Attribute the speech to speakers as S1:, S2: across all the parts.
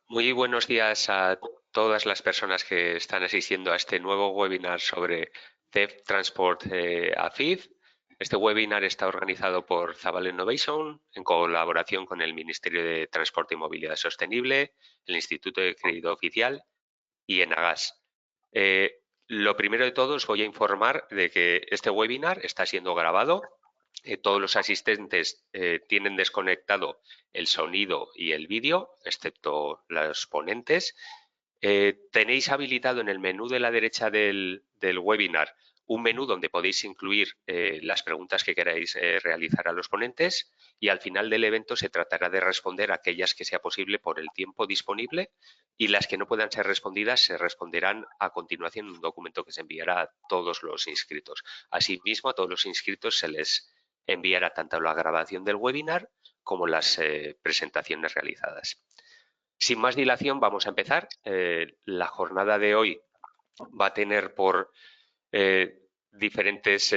S1: Muy buenos días a todas las personas que están asistiendo a este nuevo webinar sobre CEF Transport AFIF. Este webinar está organizado por Zabal Innovation en colaboración con el Ministerio de Transporte y Movilidad Sostenible, el Instituto de Crédito Oficial y Enagas. Lo primero de todo os voy a informar de que este webinar está siendo grabado. Todos los asistentes tienen desconectado el sonido y el vídeo, excepto los ponentes. Tenéis habilitado en el menú de la derecha del webinar un menú donde podéis incluir las preguntas que queráis realizar a los ponentes y al final del evento se tratará de responder aquellas que sea posible por el tiempo disponible y las que no puedan ser respondidas se responderán a continuación en un documento que se enviará a todos los inscritos. Asimismo, a todos los inscritos se les enviará tanto la grabación del webinar como las presentaciones realizadas. Sin más dilación, vamos a empezar. La jornada de hoy va a tener por diferentes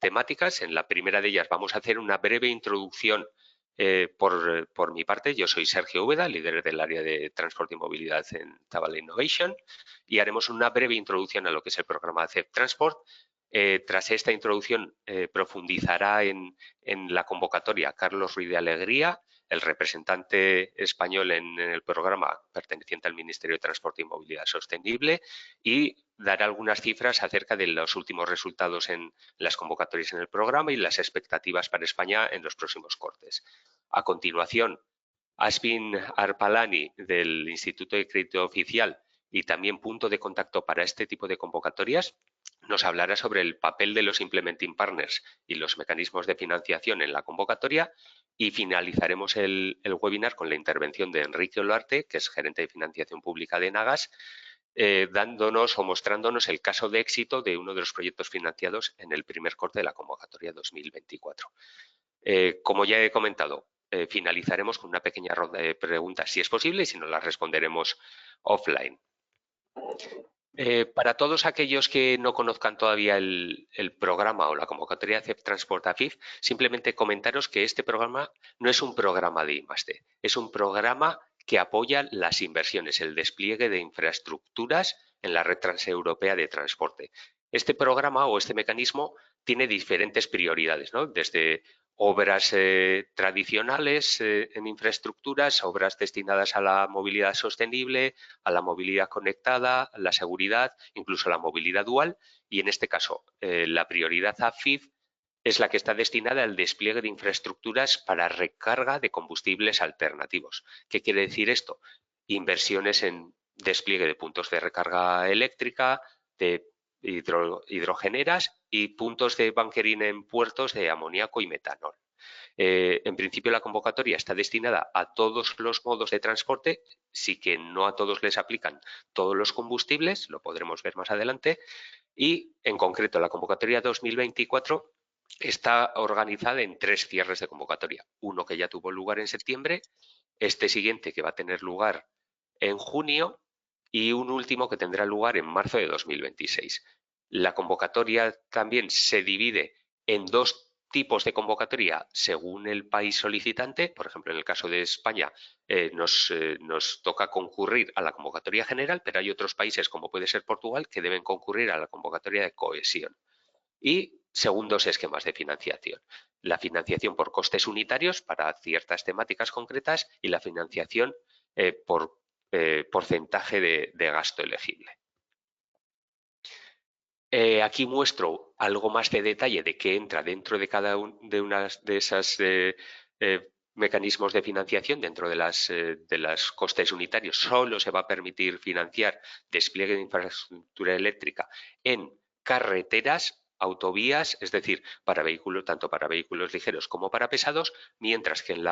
S1: temáticas. En la primera de ellas vamos a hacer una breve introducción por mi parte. Yo soy Sergio Úbeda, líder del área de transporte y movilidad en Zabala Innovation, y haremos una breve introducción a lo que es el programa CEF Transport. Tras esta introducción profundizará en la convocatoria Carlos Ruiz de Alegría, el representante español en el programa perteneciente al Ministerio de Transporte y Movilidad Sostenible, y dará algunas cifras acerca de los últimos resultados en las convocatorias en el programa y las expectativas para España en los próximos cortes. A continuación, Asbin Arpalani, del Instituto de Crédito Oficial y también punto de contacto para este tipo de convocatorias, nos hablará sobre el papel de los Implementing Partners y los mecanismos de financiación en la convocatoria, y finalizaremos el webinar con la intervención de Enrique Olarte, que es gerente de financiación pública de Enagas, dándonos o mostrándonos el caso de éxito de uno de los proyectos financiados en el primer corte de la convocatoria 2024. Como ya he comentado, finalizaremos con una pequeña ronda de preguntas, si es posible, y si no las responderemos offline. Para todos aquellos que no conozcan todavía el programa o la convocatoria CEF Transport AFIF, simplemente comentaros que este programa no es un programa de I+D, es un programa que apoya las inversiones, el despliegue de infraestructuras en la red transeuropea de transporte. Este programa o este mecanismo tiene diferentes prioridades, ¿no? Desde obras tradicionales en infraestructuras, obras destinadas a la movilidad sostenible, a la movilidad conectada, a la seguridad, incluso a la movilidad dual, y en este caso la prioridad AFIF es la que está destinada al despliegue de infraestructuras para recarga de combustibles alternativos. ¿Qué quiere decir esto? Inversiones en despliegue de puntos de recarga eléctrica, de hidrogeneras y puntos de bunkering en puertos de amoníaco y metanol. En principio, la convocatoria está destinada a todos los modos de transporte, sí que no a todos les aplican todos los combustibles, lo podremos ver más adelante, y en concreto la convocatoria 2024 está organizada en 3 cierres de convocatoria. Uno que ya tuvo lugar en septiembre, este siguiente que va a tener lugar en junio y un último que tendrá lugar en marzo de 2026. La convocatoria también se divide en 2 tipos de convocatoria según el país solicitante. Por ejemplo, en el caso de España nos toca concurrir a la convocatoria general, pero hay otros países, como puede ser Portugal, que deben concurrir a la convocatoria de cohesión. Y según 2 esquemas de financiación. La financiación por costes unitarios para ciertas temáticas concretas y la financiación por porcentaje de gasto elegible. Aquí muestro algo más de detalle de qué entra dentro de cada una de esas mecanismos de financiación. Dentro de las costes unitarios solo se va a permitir financiar despliegue de infraestructura eléctrica en carreteras, autovías, es decir, tanto para vehículos ligeros como para pesados, mientras que en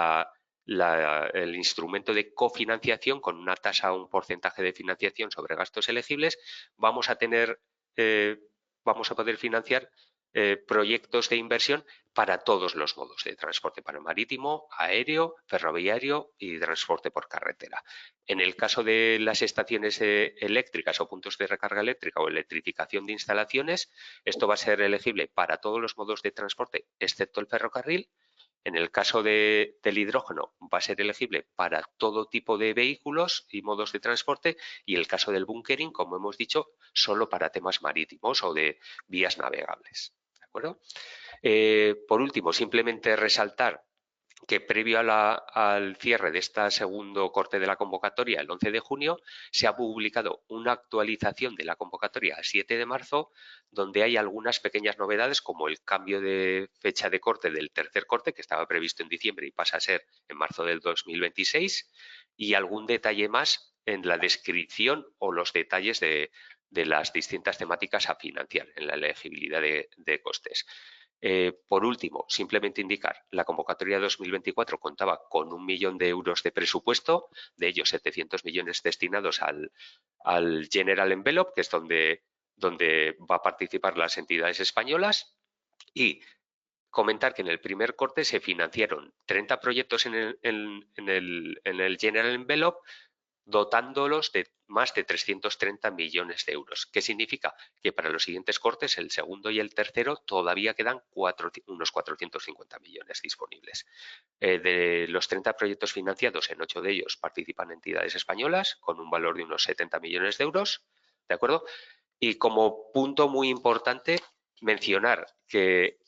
S1: el instrumento de cofinanciación, con una tasa o un porcentaje de financiación sobre gastos elegibles, vamos a poder financiar proyectos de inversión para todos los modos de transporte, para marítimo, aéreo, ferroviario y transporte por carretera. En el caso de las estaciones eléctricas o puntos de recarga eléctrica o electrificación de instalaciones, esto va a ser elegible para todos los modos de transporte, excepto el ferrocarril, En el caso del hidrógeno va a ser elegible para todo tipo de vehículos y modos de transporte, y el caso del bunkering, como hemos dicho, solo para temas marítimos o de vías navegables. ¿De acuerdo? Por último, simplemente resaltar que previo al cierre de este segundo corte de la convocatoria, el 11 de junio, se ha publicado una actualización de la convocatoria a 7 de marzo, donde hay algunas pequeñas novedades, como el cambio de fecha de corte del tercer corte, que estaba previsto en diciembre y pasa a ser en marzo del 2026, y algún detalle más en la descripción o los detalles de las distintas temáticas a financiar en la elegibilidad de costes. Por último, simplemente indicar, la convocatoria 2024 contaba con 1 millón de euros de presupuesto, de ellos 700 millones destinados al General Envelope, que es donde va a participar las entidades españolas, y comentar que en el primer corte se financiaron 30 proyectos en el General Envelope, dotándolos de más de 330 millones de euros. ¿Qué significa? Que para los siguientes cortes, el segundo y el tercero, todavía quedan unos 450 millones disponibles. De los 30 proyectos financiados, en 8 de ellos participan entidades españolas con un valor de unos 70 millones de euros. ¿De acuerdo? Y como punto muy importante, mencionar que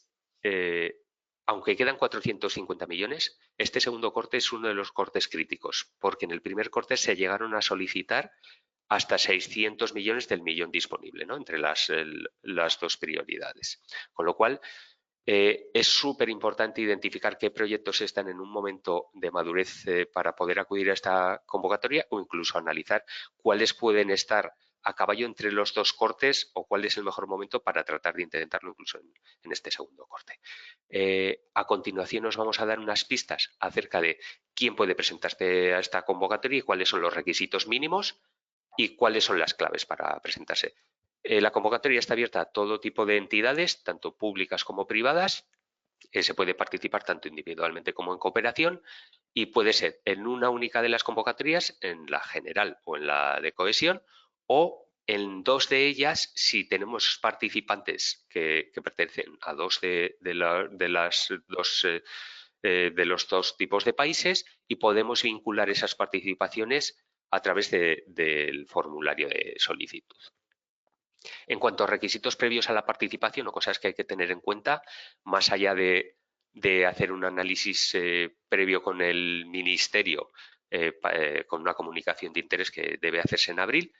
S1: aunque quedan 450 millones, este segundo corte es uno de los cortes críticos, porque en el primer corte se llegaron a solicitar hasta 600 millones del millón disponible, ¿no?, entre las dos prioridades. Con lo cual, es súper importante identificar qué proyectos están en un momento de madurez para poder acudir a esta convocatoria, o incluso analizar cuáles pueden estar a caballo entre los dos cortes o cuál es el mejor momento para tratar de intentarlo incluso en este segundo corte. A continuación os vamos a dar unas pistas acerca de quién puede presentarse a esta convocatoria y cuáles son los requisitos mínimos y cuáles son las claves para presentarse. La convocatoria está abierta a todo tipo de entidades, tanto públicas como privadas. Se puede participar tanto individualmente como en cooperación, y puede ser en una única de las convocatorias, en la general o en la de cohesión, o en dos de ellas si tenemos participantes que pertenecen a dos de los dos tipos de países, y podemos vincular esas participaciones a través del formulario de solicitud. En cuanto a requisitos previos a la participación o cosas que hay que tener en cuenta, más allá de hacer un análisis previo con el Ministerio, con una comunicación de interés que debe hacerse en abril,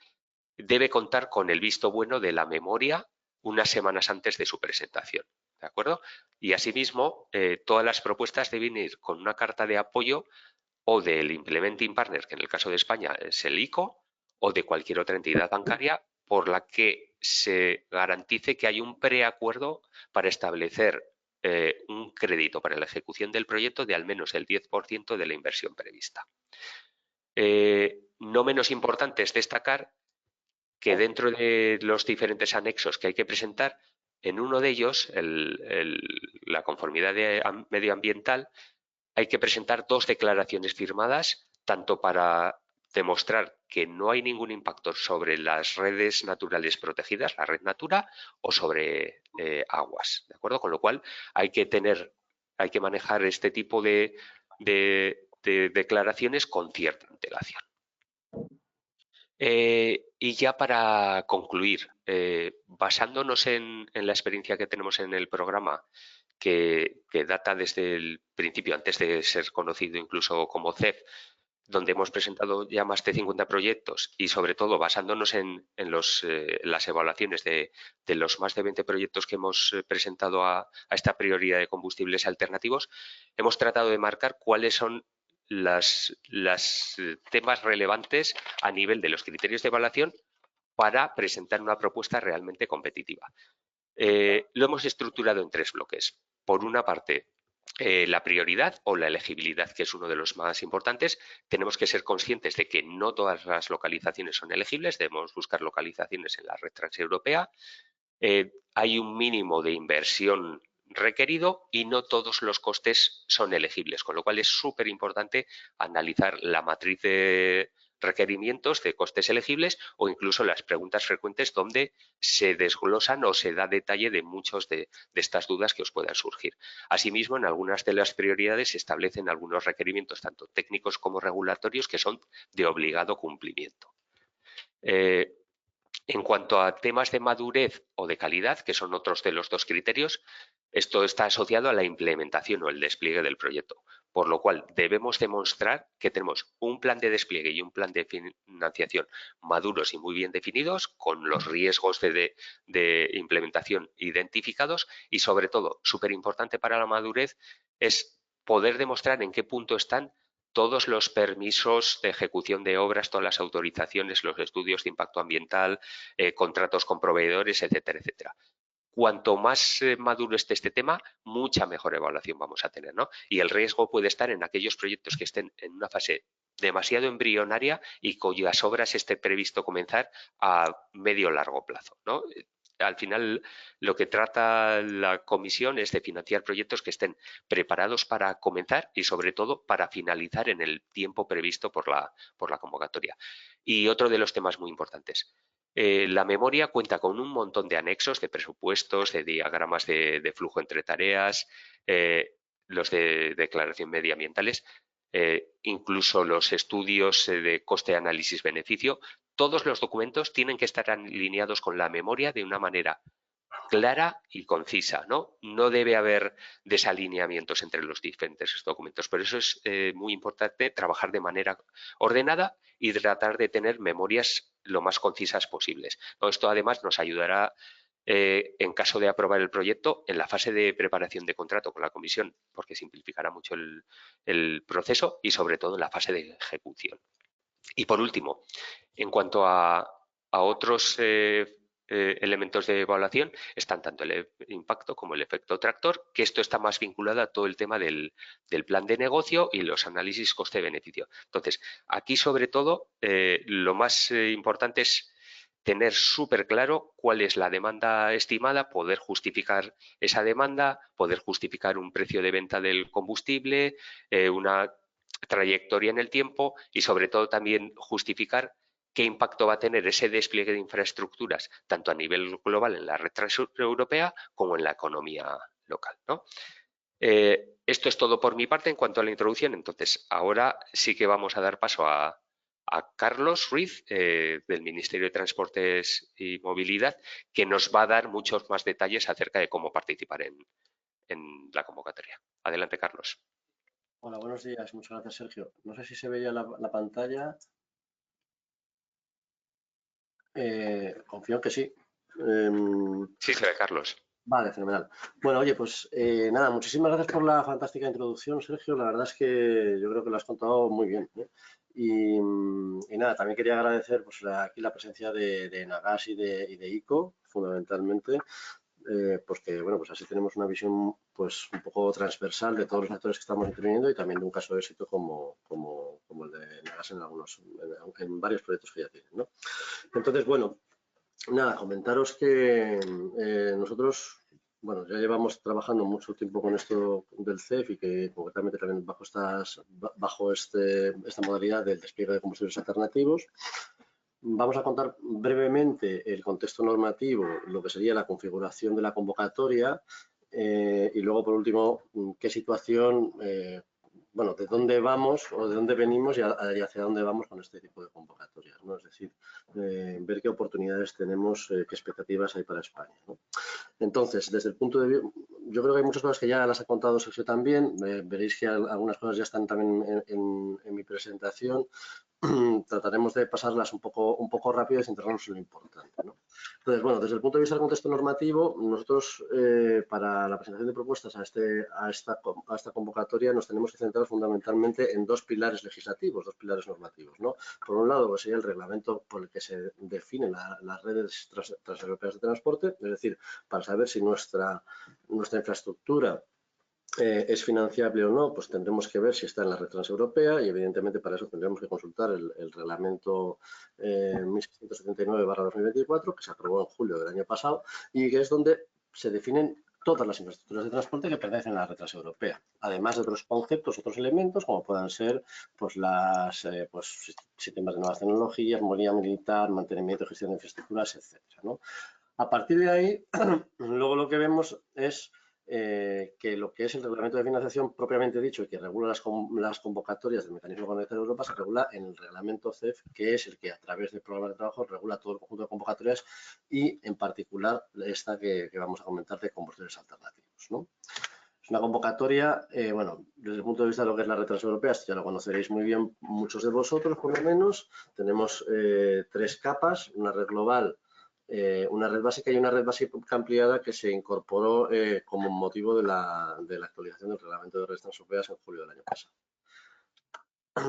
S1: debe contar con el visto bueno de la memoria unas semanas antes de su presentación. ¿De acuerdo? Y asimismo, todas las propuestas deben ir con una carta de apoyo o del Implementing Partner, que en el caso de España es el ICO, o de cualquier otra entidad bancaria por la que se garantice que hay un preacuerdo para establecer un crédito para la ejecución del proyecto de al menos el 10% de la inversión prevista. No menos importante es destacar que dentro de los diferentes anexos que hay que presentar, en uno de ellos, la conformidad medioambiental, hay que presentar dos declaraciones firmadas, tanto para demostrar que no hay ningún impacto sobre las redes naturales protegidas, la red Natura, o sobre aguas, ¿de acuerdo? Con lo cual hay que manejar este tipo de declaraciones con cierta antelación. Y ya para concluir, basándonos en la experiencia que tenemos en el programa, que data desde el principio, antes de ser conocido incluso como CEF, donde hemos presentado ya más de 50 proyectos, y sobre todo basándonos en las evaluaciones de los más de 20 proyectos que hemos presentado a esta prioridad de combustibles alternativos, hemos tratado de marcar cuáles son los temas relevantes a nivel de los criterios de evaluación para presentar una propuesta realmente competitiva. Lo hemos estructurado en 3 bloques. Por una parte, la prioridad o la elegibilidad, que es uno de los más importantes. Tenemos que ser conscientes de que no todas las localizaciones son elegibles, debemos buscar localizaciones en la red transeuropea. Hay un mínimo de inversión requerido y no todos los costes son elegibles, con lo cual es súper importante analizar la matriz de requerimientos de costes elegibles o incluso las preguntas frecuentes donde se desglosan o se da detalle de muchas de estas dudas que os puedan surgir. Asimismo, en algunas de las prioridades se establecen algunos requerimientos tanto técnicos como regulatorios que son de obligado cumplimiento. En cuanto a temas de madurez o de calidad, que son otros de los dos criterios, esto está asociado a la implementación o el despliegue del proyecto, por lo cual debemos demostrar que tenemos un plan de despliegue y un plan de financiación maduros y muy bien definidos, con los riesgos de implementación identificados y, sobre todo, súper importante para la madurez, es poder demostrar en qué punto están todos los permisos de ejecución de obras, todas las autorizaciones, los estudios de impacto ambiental, contratos con proveedores, etcétera, etcétera. Cuanto más maduro esté este tema, mucha mejor evaluación vamos a tener, ¿no? Y el riesgo puede estar en aquellos proyectos que estén en una fase demasiado embrionaria y cuyas obras esté previsto comenzar a medio o largo plazo, ¿no? Al final, lo que trata la comisión es de financiar proyectos que estén preparados para comenzar y, sobre todo, para finalizar en el tiempo previsto por la convocatoria. Y otro de los temas muy importantes. La memoria cuenta con un montón de anexos, de presupuestos, de diagramas de flujo entre tareas, los de declaración medioambientales, incluso los estudios de coste análisis-beneficio. Todos los documentos tienen que estar alineados con la memoria de una manera clara y concisa, ¿no? No debe haber desalineamientos entre los diferentes documentos. Por eso es muy importante trabajar de manera ordenada y tratar de tener memorias lo más concisas posibles. Esto además nos ayudará en caso de aprobar el proyecto en la fase de preparación de contrato con la comisión, porque simplificará mucho el proceso y sobre todo en la fase de ejecución. Y por último, en cuanto a otros elementos de evaluación, están tanto el impacto como el efecto tractor, que esto está más vinculado a todo el tema del plan de negocio y los análisis coste-beneficio. Entonces, aquí sobre todo, lo más importante es tener súper claro cuál es la demanda estimada, poder justificar esa demanda, poder justificar un precio de venta del combustible, una trayectoria en el tiempo y, sobre todo, también justificar qué impacto va a tener ese despliegue de infraestructuras, tanto a nivel global en la red transeuropea como en la economía local, ¿no? Esto es todo por mi parte en cuanto a la introducción. Entonces, ahora sí que vamos a dar paso a Carlos Ruiz, del Ministerio de Transportes y Movilidad, que nos va a dar muchos más detalles acerca de cómo participar en la convocatoria. Adelante, Carlos.
S2: Hola, buenos días. Muchas gracias, Sergio. No sé si se veía la pantalla. Confío en que sí.
S1: Sí, se ve, Carlos.
S2: Vale, fenomenal. Bueno, oye, pues nada, muchísimas gracias por la fantástica introducción, Sergio. La verdad es que yo creo que lo has contado muy bien, ¿eh? Y nada, también quería agradecer pues, aquí la presencia de Nagas y de ICO, fundamentalmente, porque bueno, pues así tenemos una visión pues un poco transversal de todos los actores que estamos interviniendo y también de un caso de éxito como el de Nagas en varios proyectos que ya tienen, ¿no? Entonces, bueno, nada, comentaros que nosotros, bueno, ya llevamos trabajando mucho tiempo con esto del CEF y que concretamente también bajo esta modalidad del despliegue de combustibles alternativos. Vamos a contar brevemente el contexto normativo, lo que sería la configuración de la convocatoria y luego, por último, qué situación, bueno, de dónde vamos o de dónde venimos y hacia dónde vamos con este tipo de convocatorias, ¿no? Es decir, ver qué oportunidades tenemos, qué expectativas hay para España, ¿no? Entonces, desde el punto de vista, yo creo que hay muchas cosas que ya las ha contado Sergio también, veréis que algunas cosas ya están también en mi presentación. Trataremos de pasarlas un poco rápido y centrarnos en lo importante, ¿no? Entonces, bueno, desde el punto de vista del contexto normativo, nosotros para la presentación de propuestas a esta convocatoria nos tenemos que centrar fundamentalmente en dos pilares legislativos, dos pilares normativos, ¿no? Por un lado, que sería el reglamento por el que se definen las redes transeuropeas de transporte, es decir, para saber si nuestra infraestructura es financiable o no, pues tendremos que ver si está en la red transeuropea y evidentemente para eso tendremos que consultar el reglamento 1679/2024 que se aprobó en julio del año pasado y que es donde se definen todas las infraestructuras de transporte que pertenecen a la red transeuropea, además de otros conceptos, otros elementos, como puedan ser pues, sistemas de nuevas tecnologías, movilidad militar, mantenimiento y gestión de infraestructuras, etcétera, ¿no? A partir de ahí, luego lo que vemos es que lo que es el reglamento de financiación propiamente dicho y que regula las convocatorias del mecanismo conectar Europa se regula en el reglamento CEF, que es el que a través del programa de trabajo regula todo el conjunto de convocatorias y en particular esta que vamos a comentar de combustibles alternativos, ¿no? Es una convocatoria, bueno, desde el punto de vista de lo que es la red transeuropea, ya lo conoceréis muy bien muchos de vosotros, por lo menos. Tenemos 3 capas, una red global, una red básica y una red básica ampliada que se incorporó como motivo de la actualización del reglamento de redes transeuropeas en julio del año pasado.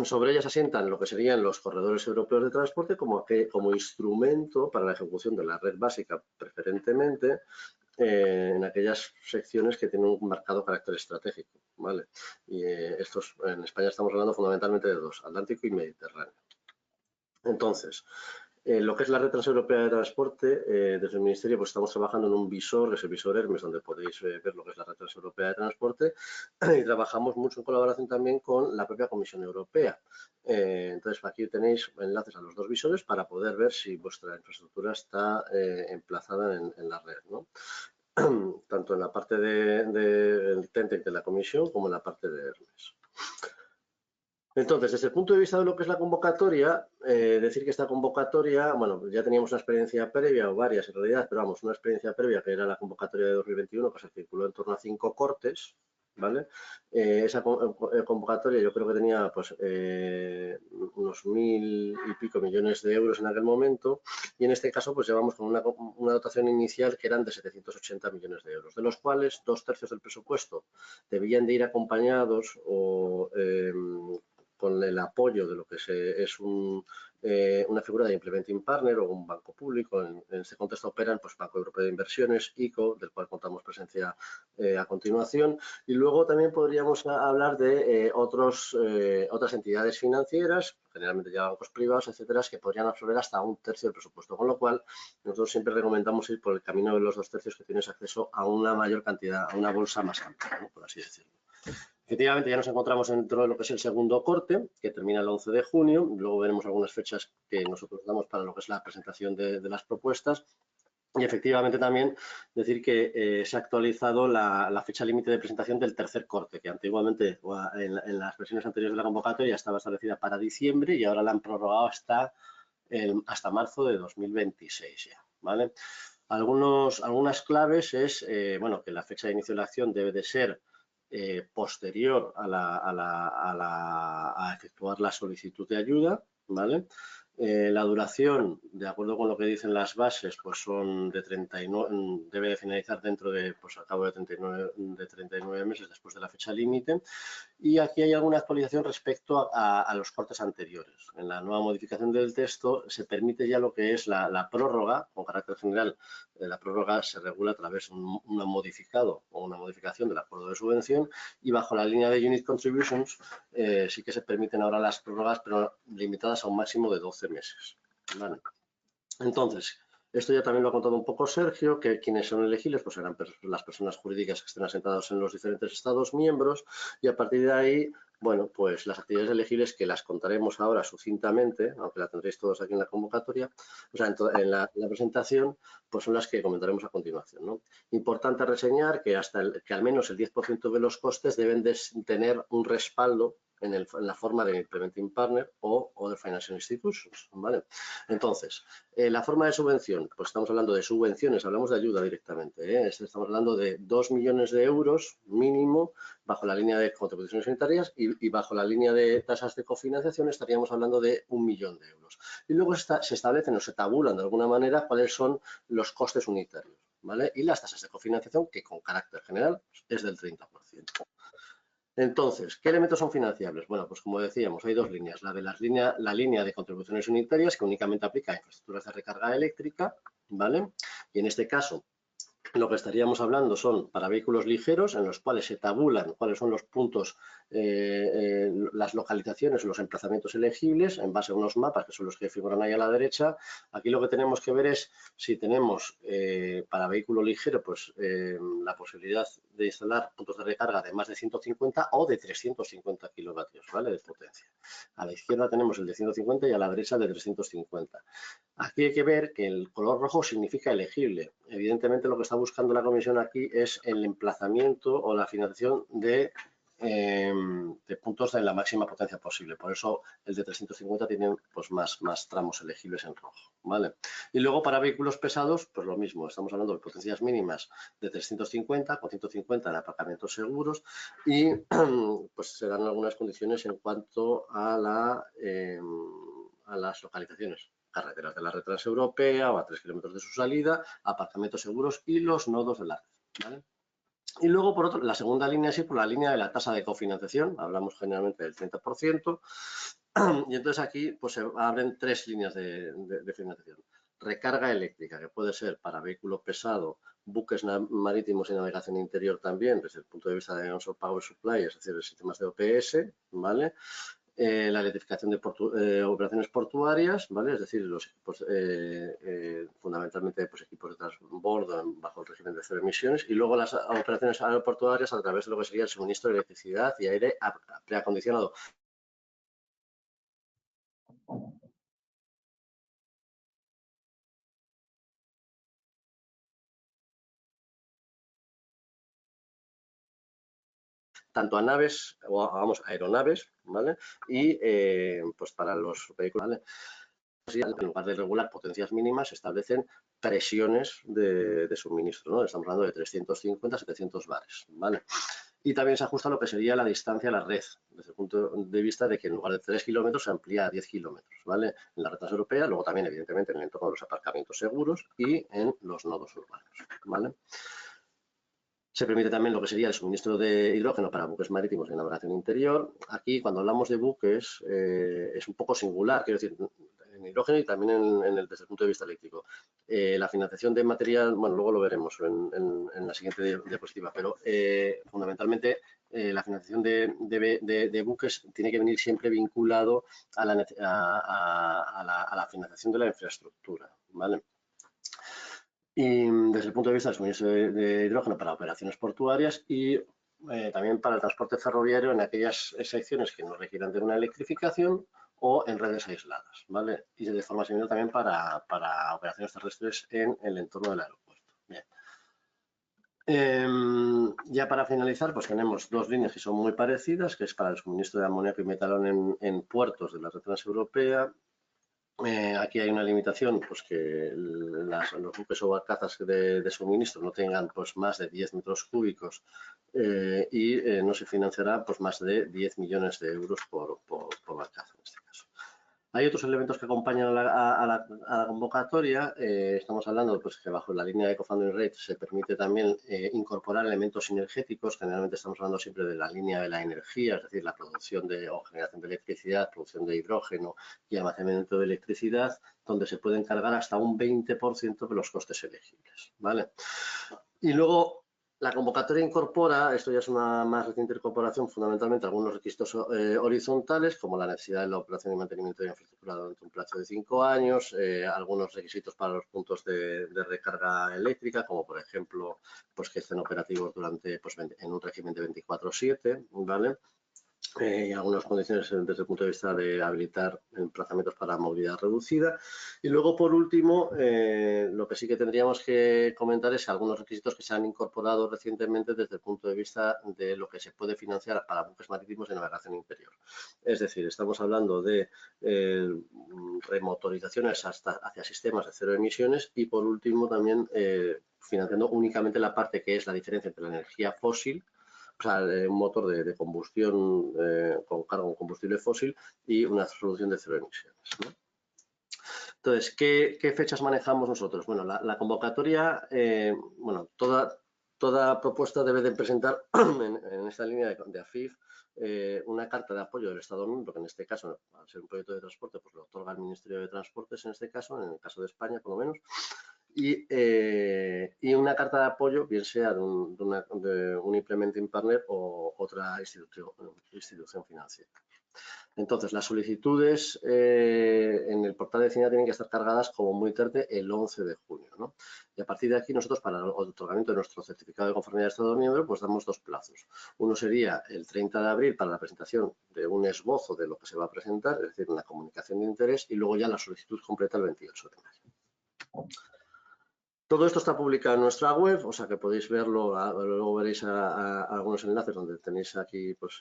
S2: Sobre ellas asientan lo que serían los corredores europeos de transporte como instrumento para la ejecución de la red básica preferentemente en aquellas secciones que tienen un marcado carácter estratégico, ¿vale? Y estos en España estamos hablando fundamentalmente de 2, Atlántico y Mediterráneo. Entonces, lo que es la red transeuropea de transporte, desde el Ministerio pues estamos trabajando en un visor, que es el visor Hermes, donde podéis ver lo que es la red transeuropea de transporte, y trabajamos mucho en colaboración también con la propia Comisión Europea. Entonces, aquí tenéis enlaces a los 2 visores para poder ver si vuestra infraestructura está emplazada en la red, ¿no? Tanto en la parte del TENTEC de la Comisión como en la parte de Hermes. Entonces, desde el punto de vista de lo que es la convocatoria, decir que esta convocatoria, bueno, ya teníamos una experiencia previa, o varias en realidad, pero vamos, una experiencia previa que era la convocatoria de 2021, que se circuló en torno a 5 cortes, ¿vale? Esa convocatoria yo creo que tenía pues unos 1.000 y pico millones de euros en aquel momento, y en este caso pues llevamos con una dotación inicial que eran de 780 millones de euros, de los cuales 2/3 del presupuesto debían de ir acompañados o con el apoyo de lo que es una figura de implementing partner o un banco público. En este contexto operan pues Banco Europeo de Inversiones, ICO, del cual contamos presencia a continuación. Y luego también podríamos hablar de otras entidades financieras, generalmente ya bancos privados, etcétera, que podrían absorber hasta 1/3 del presupuesto. Con lo cual, nosotros siempre recomendamos ir por el camino de los 2/3, que tienes acceso a una mayor cantidad, a una bolsa más amplia, ¿no? Por así decirlo. Efectivamente, ya nos encontramos dentro de lo que es el segundo corte, que termina el 11 de junio. Luego veremos algunas fechas que nosotros damos para lo que es la presentación de las propuestas. Y efectivamente también decir que se ha actualizado la fecha límite de presentación del tercer corte, que antiguamente en las versiones anteriores de la convocatoria estaba establecida para diciembre y ahora la han prorrogado hasta marzo de 2026 ya, ¿vale? Algunas claves es, bueno, que la fecha de inicio de la acción debe de ser posterior a efectuar la solicitud de ayuda, ¿vale? La duración, de acuerdo con lo que dicen las bases, pues son de 39, debe de finalizar dentro de, pues al cabo de 39 meses después de la fecha límite. Y aquí hay alguna actualización respecto a los cortes anteriores. En la nueva modificación del texto se permite ya lo que es la prórroga, con carácter general. La prórroga se regula a través de un modificado o una modificación del acuerdo de subvención, y bajo la línea de Unit Contributions sí que se permiten ahora las prórrogas, pero limitadas a un máximo de 12 meses. ¿Vale? Entonces, esto ya también lo ha contado un poco Sergio, que quienes son elegibles pues serán las personas jurídicas que estén asentadas en los diferentes Estados miembros, y a partir de ahí, bueno, pues las actividades elegibles, que las contaremos ahora sucintamente, aunque la tendréis todos aquí en la convocatoria, o sea, en la presentación, pues son las que comentaremos a continuación, ¿no? Importante reseñar que que al menos el 10% de los costes deben de tener un respaldo en la forma de implementing partner o de financial institutions, ¿vale? Entonces, la forma de subvención, pues estamos hablando de subvenciones, hablamos de ayuda directamente, ¿eh? Estamos hablando de 2 millones de euros mínimo bajo la línea de contribuciones sanitarias, y bajo la línea de tasas de cofinanciación estaríamos hablando de 1 millón de euros. Y luego se establecen o se tabulan de alguna manera cuáles son los costes unitarios, ¿vale? Y las tasas de cofinanciación, que con carácter general es del 30%. Entonces, ¿qué elementos son financiables? Bueno, pues como decíamos, hay 2 líneas. La línea de contribuciones unitarias, que únicamente aplica a infraestructuras de recarga eléctrica, ¿vale? Y en este caso, lo que estaríamos hablando son para vehículos ligeros, en los cuales se tabulan cuáles son los puntos, las localizaciones, los emplazamientos elegibles en base a unos mapas que son los que figuran ahí a la derecha. Aquí lo que tenemos que ver es si tenemos para vehículo ligero pues la posibilidad de instalar puntos de recarga de más de 150 o de 350 kilovatios, ¿vale? De potencia. A la izquierda tenemos el de 150 y a la derecha el de 350. Aquí hay que ver que el color rojo significa elegible. Evidentemente lo que está buscando la comisión aquí es el emplazamiento o la financiación de puntos de la máxima potencia posible. Por eso el de 350 tiene pues, más tramos elegibles en rojo, ¿vale? Y luego para vehículos pesados, pues lo mismo. Estamos hablando de potencias mínimas de 350, con 150 en aparcamientos seguros y pues se dan algunas condiciones en cuanto a las localizaciones. Carreteras de la red transeuropea o a 3 kilómetros de su salida, aparcamientos seguros y los nodos de la red, ¿vale? Y luego, por otro, la segunda línea es por la línea de la tasa de cofinanciación, hablamos generalmente del 30%, y entonces aquí pues, se abren 3 líneas de financiación. Recarga eléctrica, que puede ser para vehículo pesado, buques marítimos y navegación interior también, desde el punto de vista de On-Shore Power Supply, es decir, de sistemas de OPS, ¿vale? La electrificación de operaciones portuarias, ¿vale? Es decir, los equipos, fundamentalmente pues, equipos de transbordo bajo el régimen de cero emisiones, y luego las operaciones aeroportuarias a través de lo que sería el suministro de electricidad y aire preacondicionado. Tanto a naves, o vamos, aeronaves, ¿vale? Y pues para los vehículos, ¿vale? En lugar de regular potencias mínimas, se establecen presiones de suministro, ¿no? Estamos hablando de 350 a 700 bares, ¿vale? Y también se ajusta lo que sería la distancia a la red, desde el punto de vista de que en lugar de 3 kilómetros se amplía a 10 kilómetros, ¿vale? En la red transeuropea, luego también, evidentemente, en el entorno de los aparcamientos seguros y en los nodos urbanos, ¿vale? Se permite también lo que sería el suministro de hidrógeno para buques marítimos de navegación interior. Aquí, cuando hablamos de buques, es un poco singular, quiero decir, en hidrógeno y también desde el punto de vista eléctrico. La financiación de material, bueno, luego lo veremos en la siguiente diapositiva, pero fundamentalmente la financiación de buques tiene que venir siempre vinculado a la financiación de la infraestructura, ¿vale? Y desde el punto de vista del suministro de hidrógeno para operaciones portuarias y también para el transporte ferroviario en aquellas secciones que no requieran de una electrificación o en redes aisladas, ¿vale? Y de forma similar también para operaciones terrestres en el entorno del aeropuerto. Bien. Ya para finalizar, pues tenemos dos líneas que son muy parecidas, que es para el suministro de amoníaco y metalón en puertos de la red transeuropea. Aquí hay una limitación, pues que los buques o barcazas de suministro no tengan pues, más de 10 metros cúbicos y no se financiará pues, más de 10 millones de euros por barcaza en este caso. Hay otros elementos que acompañan a la convocatoria. Estamos hablando pues, que bajo la línea de co-funding rate se permite también incorporar elementos sinergéticos. Generalmente estamos hablando siempre de la línea de la energía, es decir, la producción o generación de electricidad, producción de hidrógeno y almacenamiento de electricidad, donde se pueden cargar hasta un 20% de los costes elegibles, ¿vale? Y luego la convocatoria incorpora, esto ya es una más reciente incorporación, fundamentalmente algunos requisitos horizontales, como la necesidad de la operación y mantenimiento de infraestructura durante un plazo de 5 años, algunos requisitos para los puntos de recarga eléctrica, como por ejemplo, pues que estén operativos durante, pues, en un régimen de 24/7, ¿vale? Y algunas condiciones desde el punto de vista de habilitar emplazamientos para movilidad reducida. Y luego, por último, lo que sí que tendríamos que comentar es algunos requisitos que se han incorporado recientemente desde el punto de vista de lo que se puede financiar para buques marítimos de navegación interior. Es decir, estamos hablando de remotorizaciones hacia sistemas de cero emisiones y, por último, también financiando únicamente la parte que es la diferencia entre la energía fósil, o sea, un motor de combustión con carga con combustible fósil y una solución de cero emisiones, ¿no? Entonces, ¿qué fechas manejamos nosotros? Bueno, la convocatoria, bueno, toda propuesta debe de presentar en esta línea de AFIF una carta de apoyo del Estado miembro, que en este caso, al ser un proyecto de transporte, pues lo otorga el Ministerio de Transportes en este caso, en el caso de España, por lo menos. y una carta de apoyo, bien sea de un implementing partner o otra institución financiera. Entonces, las solicitudes en el portal de Hacienda tienen que estar cargadas como muy tarde el 11 de junio, ¿no? Y a partir de aquí nosotros para el otorgamiento de nuestro certificado de conformidad de Estado miembro pues damos dos plazos. Uno sería el 30 de abril para la presentación de un esbozo de lo que se va a presentar, es decir, una comunicación de interés, y luego ya la solicitud completa el 28 de mayo. Todo esto está publicado en nuestra web, o sea que podéis verlo, luego veréis algunos enlaces donde tenéis aquí pues,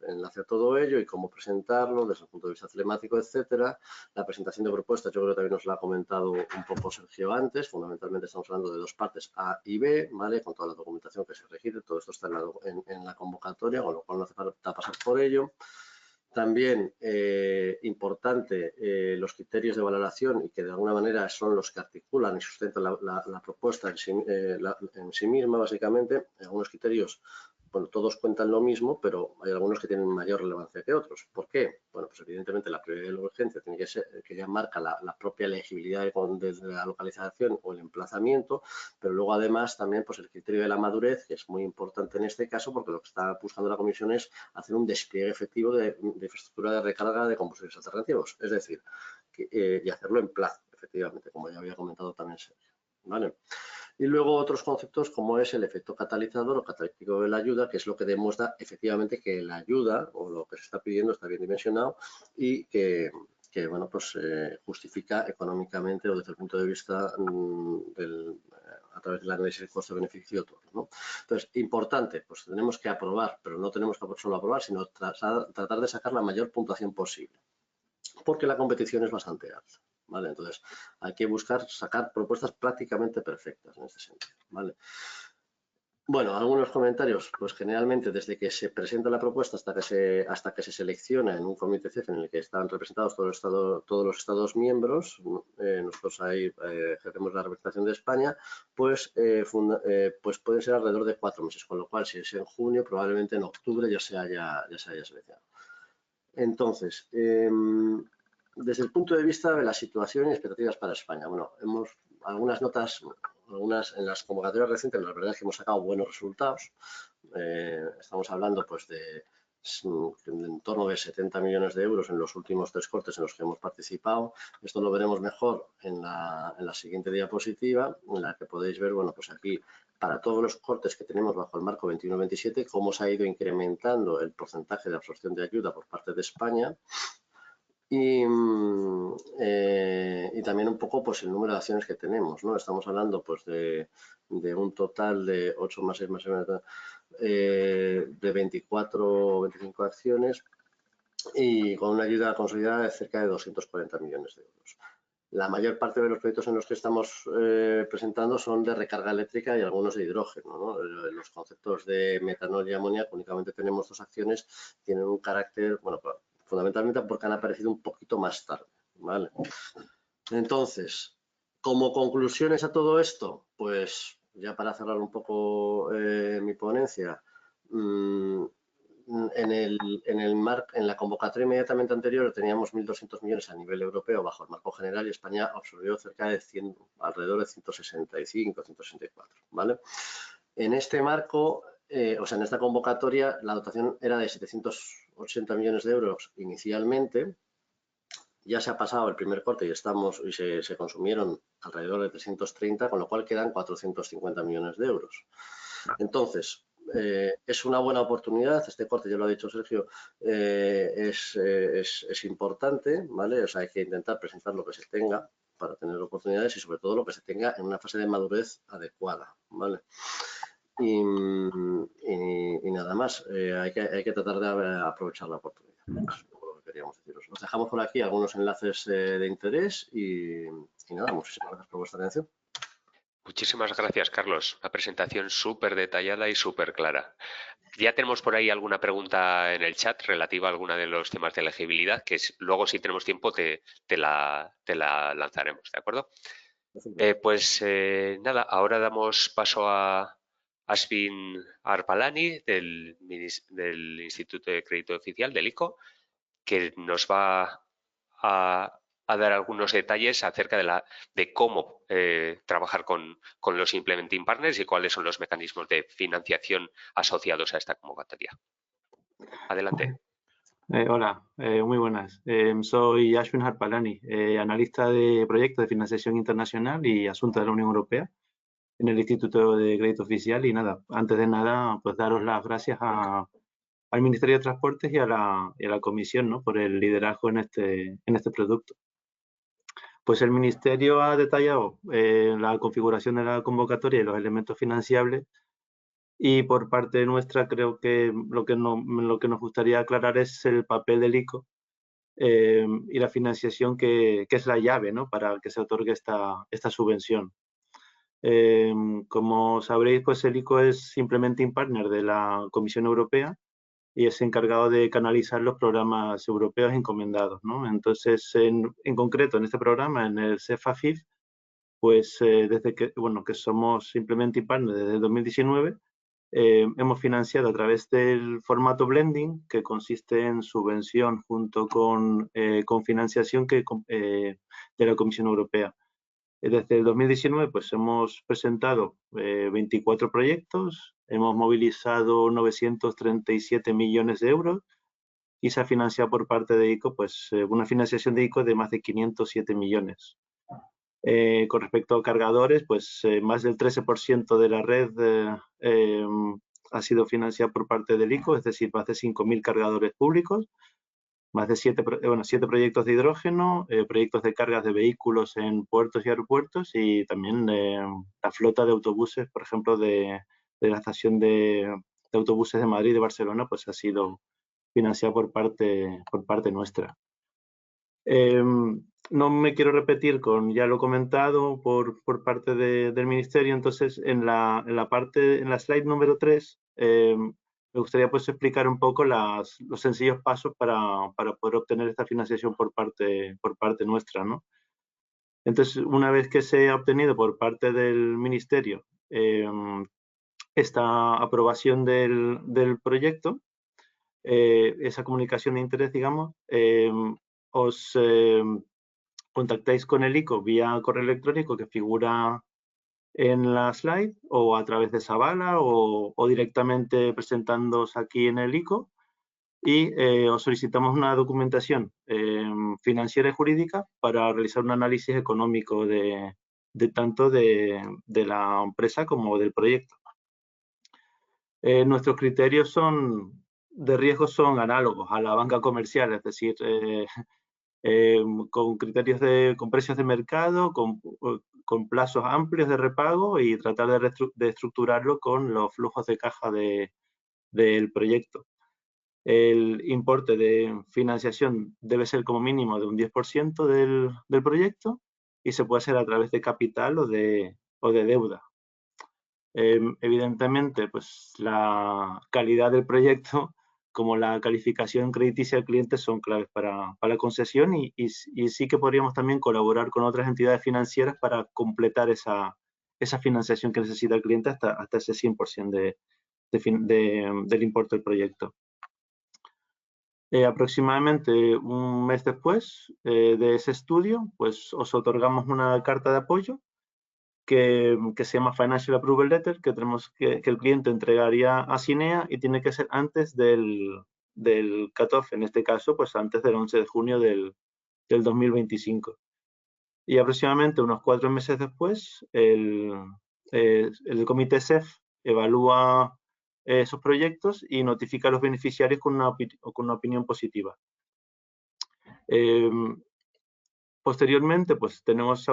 S2: enlace a todo ello y cómo presentarlo desde el punto de vista telemático, etcétera. La presentación de propuestas yo creo que también nos la ha comentado un poco Sergio antes, fundamentalmente estamos hablando de dos partes, A y B, ¿vale? Con toda la documentación que se requiere, todo esto está en la convocatoria, con lo cual no hace falta pasar por ello. También importante los criterios de valoración y que de alguna manera son los que articulan y sustentan la propuesta en sí misma, básicamente. Algunos criterios, bueno, todos cuentan lo mismo, pero hay algunos que tienen mayor relevancia que otros. ¿Por qué? Bueno, pues evidentemente la prioridad de la urgencia tiene que ser que ya marca la propia elegibilidad de la localización o el emplazamiento, pero luego además también pues el criterio de la madurez, que es muy importante en este caso porque lo que está buscando la Comisión es hacer un despliegue efectivo de infraestructura de recarga de combustibles alternativos, es decir, y hacerlo en plazo, efectivamente, como ya había comentado también Sergio, ¿vale? Y luego otros conceptos como es el efecto catalizador o catalítico de la ayuda, que es lo que demuestra efectivamente que la ayuda o lo que se está pidiendo está bien dimensionado y que bueno, pues justifica económicamente o desde el punto de vista a través del análisis de coste-beneficio todo, ¿no? Entonces, importante, pues tenemos que aprobar, pero no tenemos que solo aprobar, sino tratar de sacar la mayor puntuación posible, porque la competición es bastante alta, ¿vale? Entonces, hay que buscar sacar propuestas prácticamente perfectas en este sentido, ¿vale? Bueno, algunos comentarios, pues generalmente desde que se presenta la propuesta hasta que se selecciona en un comité CEF en el que están representados todos los estados miembros, nosotros ahí ejercemos la representación de España, pues pueden ser alrededor de 4 meses, con lo cual si es en junio, probablemente en octubre ya se haya seleccionado. Entonces, desde el punto de vista de la situación y expectativas para España, bueno, algunas notas, en las convocatorias recientes, la verdad es que hemos sacado buenos resultados. Estamos hablando pues de en torno de 70 millones de euros en los últimos 3 cortes en los que hemos participado. Esto lo veremos mejor en la siguiente diapositiva, en la que podéis ver, bueno, pues aquí para todos los cortes que tenemos bajo el marco 21-27, cómo se ha ido incrementando el porcentaje de absorción de ayuda por parte de España y también un poco pues el número de acciones que tenemos, ¿no? Estamos hablando pues de un total de 8 más 6 más 6, de 24 o 25 acciones y con una ayuda consolidada de cerca de 240 millones de euros. La mayor parte de los proyectos en los que estamos presentando son de recarga eléctrica y algunos de hidrógeno, ¿no? Los conceptos de metanol y amoníaco únicamente tenemos 2 acciones, tienen un carácter, bueno, fundamentalmente porque han aparecido un poquito más tarde, ¿vale? Entonces, como conclusiones a todo esto, pues ya para cerrar un poco mi ponencia, en la convocatoria inmediatamente anterior teníamos 1.200 millones a nivel europeo bajo el marco general y España absorbió cerca de alrededor de 165, 164, ¿vale? En este marco, o sea, en esta convocatoria, la dotación era de 780 millones de euros inicialmente. Ya se ha pasado el primer corte y se consumieron alrededor de 330, con lo cual quedan 450 millones de euros. Entonces, es una buena oportunidad. Este corte, ya lo ha dicho Sergio, es importante, ¿vale? O sea, hay que intentar presentar lo que se tenga para tener oportunidades y sobre todo lo que se tenga en una fase de madurez adecuada, ¿vale? Y nada más, hay que tratar de aprovechar la oportunidad. Eso es lo que queríamos deciros. Os dejamos por aquí algunos enlaces de interés y nada, muchísimas gracias por vuestra atención.
S1: Muchísimas gracias, Carlos. Una presentación súper detallada y súper clara. Ya tenemos por ahí alguna pregunta en el chat relativa a alguna de los temas de elegibilidad, que luego, si tenemos tiempo, te la lanzaremos, ¿de acuerdo? Pues nada, ahora damos paso a Ashvin Arpalani del Instituto de Crédito Oficial, del ICO, que nos va a a dar algunos detalles acerca de cómo trabajar con los Implementing Partners y cuáles son los mecanismos de financiación asociados a esta convocatoria. Adelante.
S3: Hola, muy buenas. Soy Ashwin Harpalani, analista de proyectos de financiación internacional y asuntos de la Unión Europea en el Instituto de Crédito Oficial. Y nada, antes de nada, pues daros las gracias al Ministerio de Transportes y a la Comisión, ¿no?, por el liderazgo en este producto. Pues el Ministerio ha detallado la configuración de la convocatoria y los elementos financiables. Y por parte nuestra creo que lo que nos gustaría aclarar es el papel del ICO y la financiación que es la llave, ¿no?, para que se otorgue esta subvención. Como sabréis, pues el ICO es Implementing Partner de la Comisión Europea y es encargado de canalizar los programas europeos encomendados, ¿no? Entonces, en concreto, en este programa, en el CEF-AFIF, pues desde que somos Implementing Partner desde el 2019, hemos financiado a través del formato blending, que consiste en subvención junto con financiación de la Comisión Europea. Desde el 2019 pues hemos presentado 24 proyectos, hemos movilizado 937 millones de euros y se ha financiado por parte de ICO pues una financiación de ICO de más de 507 millones. Con respecto a cargadores, pues más del 13% de la red ha sido financiada por parte del ICO, es decir, más de 5.000 cargadores públicos, más de 7 proyectos de hidrógeno, proyectos de cargas de vehículos en puertos y aeropuertos y también la flota de autobuses, por ejemplo, de la estación de autobuses de Madrid y de Barcelona, pues ha sido financiada por parte nuestra. No me quiero repetir con ya lo comentado por parte del Ministerio, entonces en la slide número 3 me gustaría pues explicar un poco los sencillos pasos para poder obtener esta financiación por parte nuestra, ¿no? Entonces, una vez que se ha obtenido por parte del Ministerio esta aprobación del proyecto, esa comunicación de interés, digamos, os contactáis con el ICO vía correo electrónico que figura en la slide o a través de Sabala o directamente presentándoos aquí en el ICO y os solicitamos una documentación financiera y jurídica para realizar un análisis económico de tanto de la empresa como del proyecto. Nuestros criterios de riesgo son análogos a la banca comercial, es decir, con criterios con precios de mercado, con plazos amplios de repago y tratar de estructurarlo con los flujos de caja del proyecto. El importe de financiación debe ser como mínimo de un 10% del proyecto y se puede hacer a través de capital o de deuda. Evidentemente, pues la calidad del proyecto como la calificación crediticia del cliente son claves para la concesión y sí que podríamos también colaborar con otras entidades financieras para completar esa financiación que necesita el cliente hasta ese 100% del importe del proyecto. Aproximadamente un mes después de ese estudio, pues os otorgamos una carta de apoyo que se llama Financial Approval Letter, que el cliente entregaría a Cinea y tiene que ser antes del cut-off, en este caso, pues antes del 11 de junio del 2025. Y aproximadamente unos 4 meses después, el comité CEF evalúa esos proyectos y notifica a los beneficiarios con una opinión positiva. Posteriormente, pues tenemos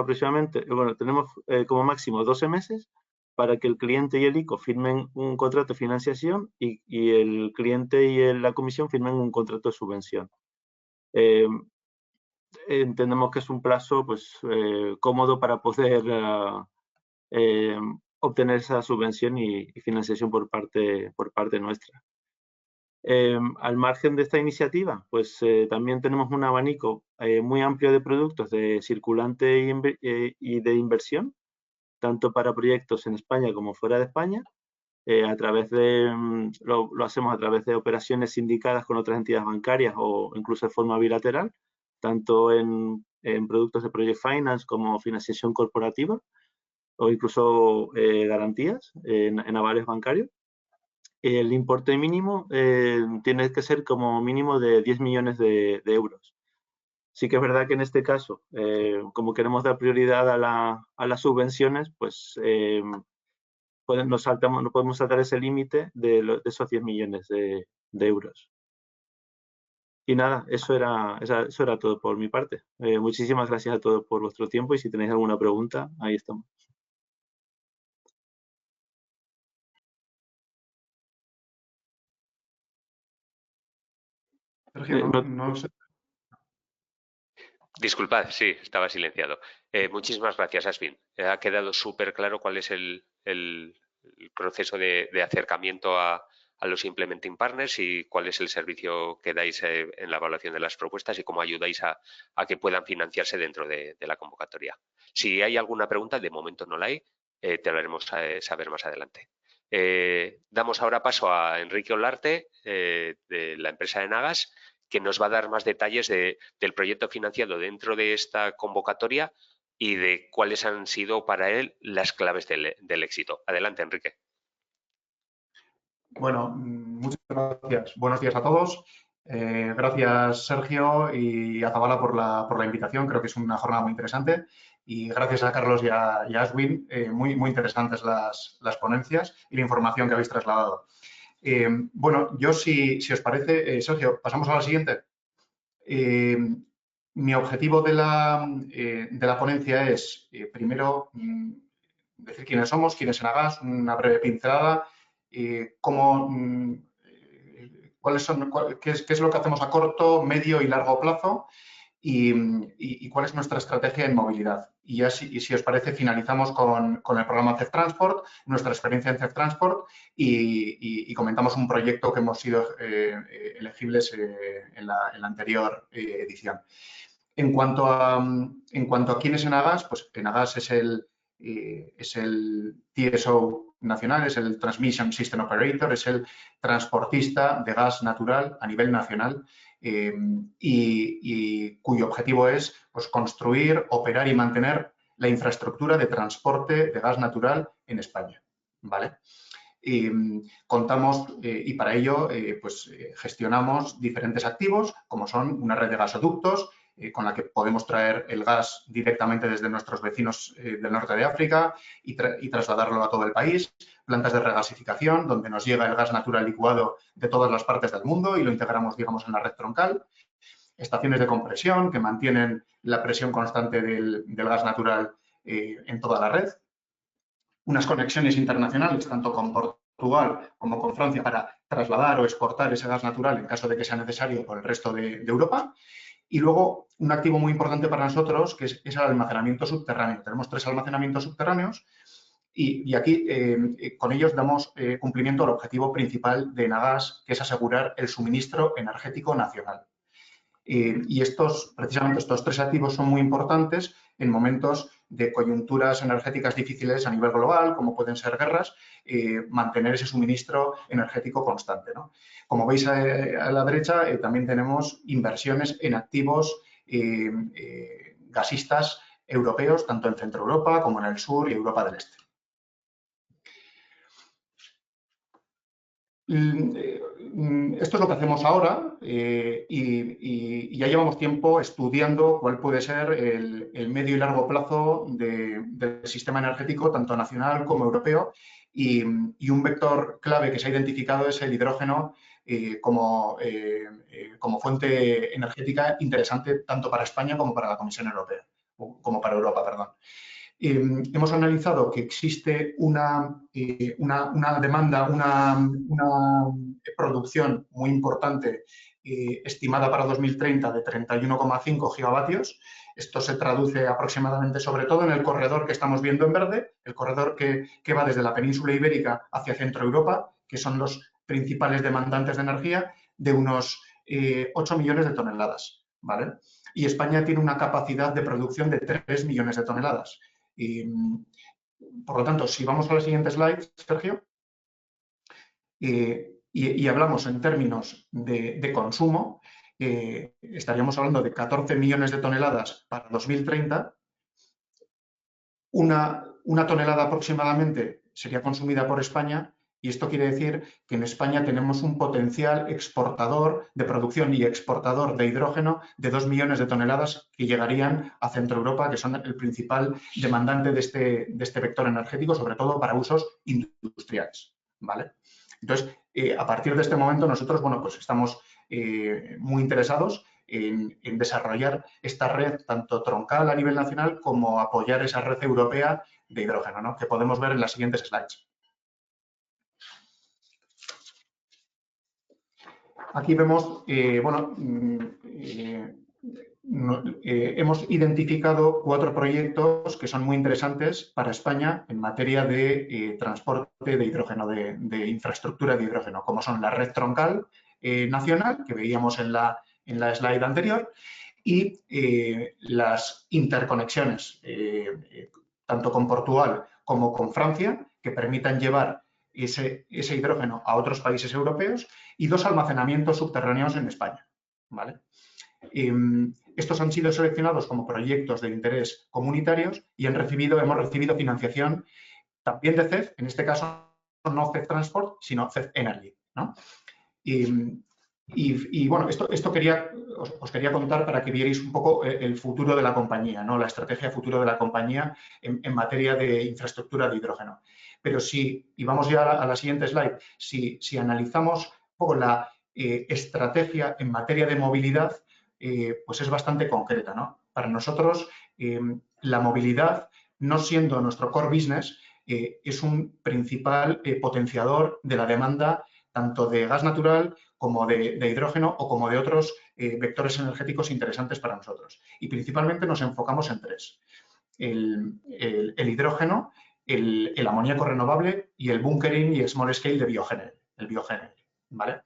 S3: como máximo 12 meses para que el cliente y el ICO firmen un contrato de financiación y el cliente y la comisión firmen un contrato de subvención. Entendemos que es un plazo pues, cómodo para poder obtener esa subvención y financiación por parte nuestra. Al margen de esta iniciativa, pues también tenemos un abanico muy amplio de productos de circulante y de inversión, tanto para proyectos en España como fuera de España. Lo hacemos a través de operaciones sindicadas con otras entidades bancarias o incluso de forma bilateral, tanto en productos de Project Finance como financiación corporativa o incluso garantías en avales bancarios. El importe mínimo tiene que ser como mínimo de 10 millones de euros. Sí que es verdad que en este caso, como queremos dar prioridad a las subvenciones, pues no podemos saltar ese límite de esos 10 millones de euros. Y nada, eso era todo por mi parte. Muchísimas gracias a todos por vuestro tiempo y si tenéis alguna pregunta, ahí estamos.
S4: Sergio, no sé.
S1: Disculpad, sí, estaba silenciado. Muchísimas gracias, Asvin. Ha quedado súper claro cuál es el proceso de acercamiento a los Implementing Partners y cuál es el servicio que dais en la evaluación de las propuestas y cómo ayudáis a que puedan financiarse dentro de la convocatoria. Si hay alguna pregunta, de momento no la hay, te lo haremos saber más adelante. Damos ahora paso a Enrique Olarte, de la empresa de Nagas, que nos va a dar más detalles del proyecto financiado dentro de esta convocatoria y de cuáles han sido para él las claves del éxito. Adelante, Enrique.
S4: Bueno, muchas gracias. Buenos días a todos. Gracias, Sergio y a Zabala por la invitación. Creo que es una jornada muy interesante. Y gracias a Carlos y a Aswin, muy interesantes las ponencias y la información que habéis trasladado. Bueno, yo si os parece, Sergio, pasamos a la siguiente. Mi objetivo de la ponencia es, primero, decir quiénes somos, quién es Nagas, una breve pincelada, qué es lo que hacemos a corto, medio y largo plazo y cuál es nuestra estrategia en movilidad. Y ya si os parece, finalizamos con el programa CEF Transport, nuestra experiencia en CEF Transport y comentamos un proyecto que hemos sido elegibles en la anterior edición. En cuanto a quién es Enagas, pues Enagas es el TSO nacional, es el Transmission System Operator, es el transportista de gas natural a nivel nacional y cuyo objetivo es pues, construir, operar y mantener la infraestructura de transporte de gas natural en España. ¿Vale? Contamos y para ello pues, gestionamos diferentes activos como son una red de gasoductos con la que podemos traer el gas directamente desde nuestros vecinos del norte de África y trasladarlo a todo el país, plantas de regasificación donde nos llega el gas natural licuado de todas las partes del mundo y lo integramos, digamos, en la red troncal, estaciones de compresión que mantienen la presión constante del gas natural en toda la red, unas conexiones internacionales, tanto con Portugal como con Francia, para trasladar o exportar ese gas natural en caso de que sea necesario por el resto de Europa. Y luego, un activo muy importante para nosotros, que es el almacenamiento subterráneo. Tenemos 3 almacenamientos subterráneos y aquí con ellos damos cumplimiento al objetivo principal de Nagas, que es asegurar el suministro energético nacional. Y precisamente estos 3 activos son muy importantes en momentos de coyunturas energéticas difíciles a nivel global, como pueden ser guerras, mantener ese suministro energético constante, ¿no? Como veis a la derecha, también tenemos inversiones en activos gasistas europeos, tanto en Centro Europa como en el sur y Europa del Este. Esto es lo que hacemos ahora y ya llevamos tiempo estudiando cuál puede ser el medio y largo plazo del sistema energético, tanto nacional como europeo, y un vector clave que se ha identificado es el hidrógeno como fuente energética interesante tanto para España como para la Comisión Europea, como para Europa, perdón. Hemos analizado que existe una demanda, una producción muy importante estimada para 2030 de 31,5 gigavatios. Esto se traduce aproximadamente, sobre todo en el corredor que estamos viendo en verde, el corredor que va desde la península ibérica hacia Centro Europa, que son los principales demandantes de energía, de unos 8 millones de toneladas. ¿Vale? Y España tiene una capacidad de producción de 3 millones de toneladas. Por lo tanto, si vamos a la siguiente slide, Sergio, y hablamos en términos de consumo, estaríamos hablando de 14 millones de toneladas para 2030. Una tonelada aproximadamente sería consumida por España, y esto quiere decir que en España tenemos un potencial exportador de producción y exportador de hidrógeno de 2 millones de toneladas que llegarían a Centro Europa, que son el principal demandante de este vector energético, sobre todo para usos industriales, ¿vale? Entonces, a partir de este momento nosotros, bueno, pues estamos muy interesados en desarrollar esta red tanto troncal a nivel nacional como apoyar esa red europea de hidrógeno, ¿no?, que podemos ver en las siguientes slides. Aquí vemos, hemos identificado 4 proyectos que son muy interesantes para España en materia de transporte de hidrógeno, de infraestructura de hidrógeno, como son la red troncal nacional, que veíamos en la slide anterior, y las interconexiones, tanto con Portugal como con Francia, que permitan llevar ese hidrógeno a otros países europeos, y 2 almacenamientos subterráneos en España, ¿vale? Estos han sido seleccionados como proyectos de interés comunitarios y hemos recibido financiación también de CEF, en este caso no CEF Transport, sino CEF Energy, ¿no? Y bueno, esto os quería contar para que vierais un poco el futuro de la compañía, ¿no?, la estrategia futuro de la compañía en materia de infraestructura de hidrógeno. Pero y vamos ya a la siguiente slide, si analizamos un poco la estrategia en materia de movilidad, pues es bastante concreta, ¿no? Para nosotros, la movilidad, no siendo nuestro core business, es un principal potenciador de la demanda tanto de gas natural como de hidrógeno o como de otros vectores energéticos interesantes para nosotros. Y principalmente nos enfocamos en 3. El hidrógeno, el amoníaco renovable y el bunkering y small scale de el biogénero, ¿vale?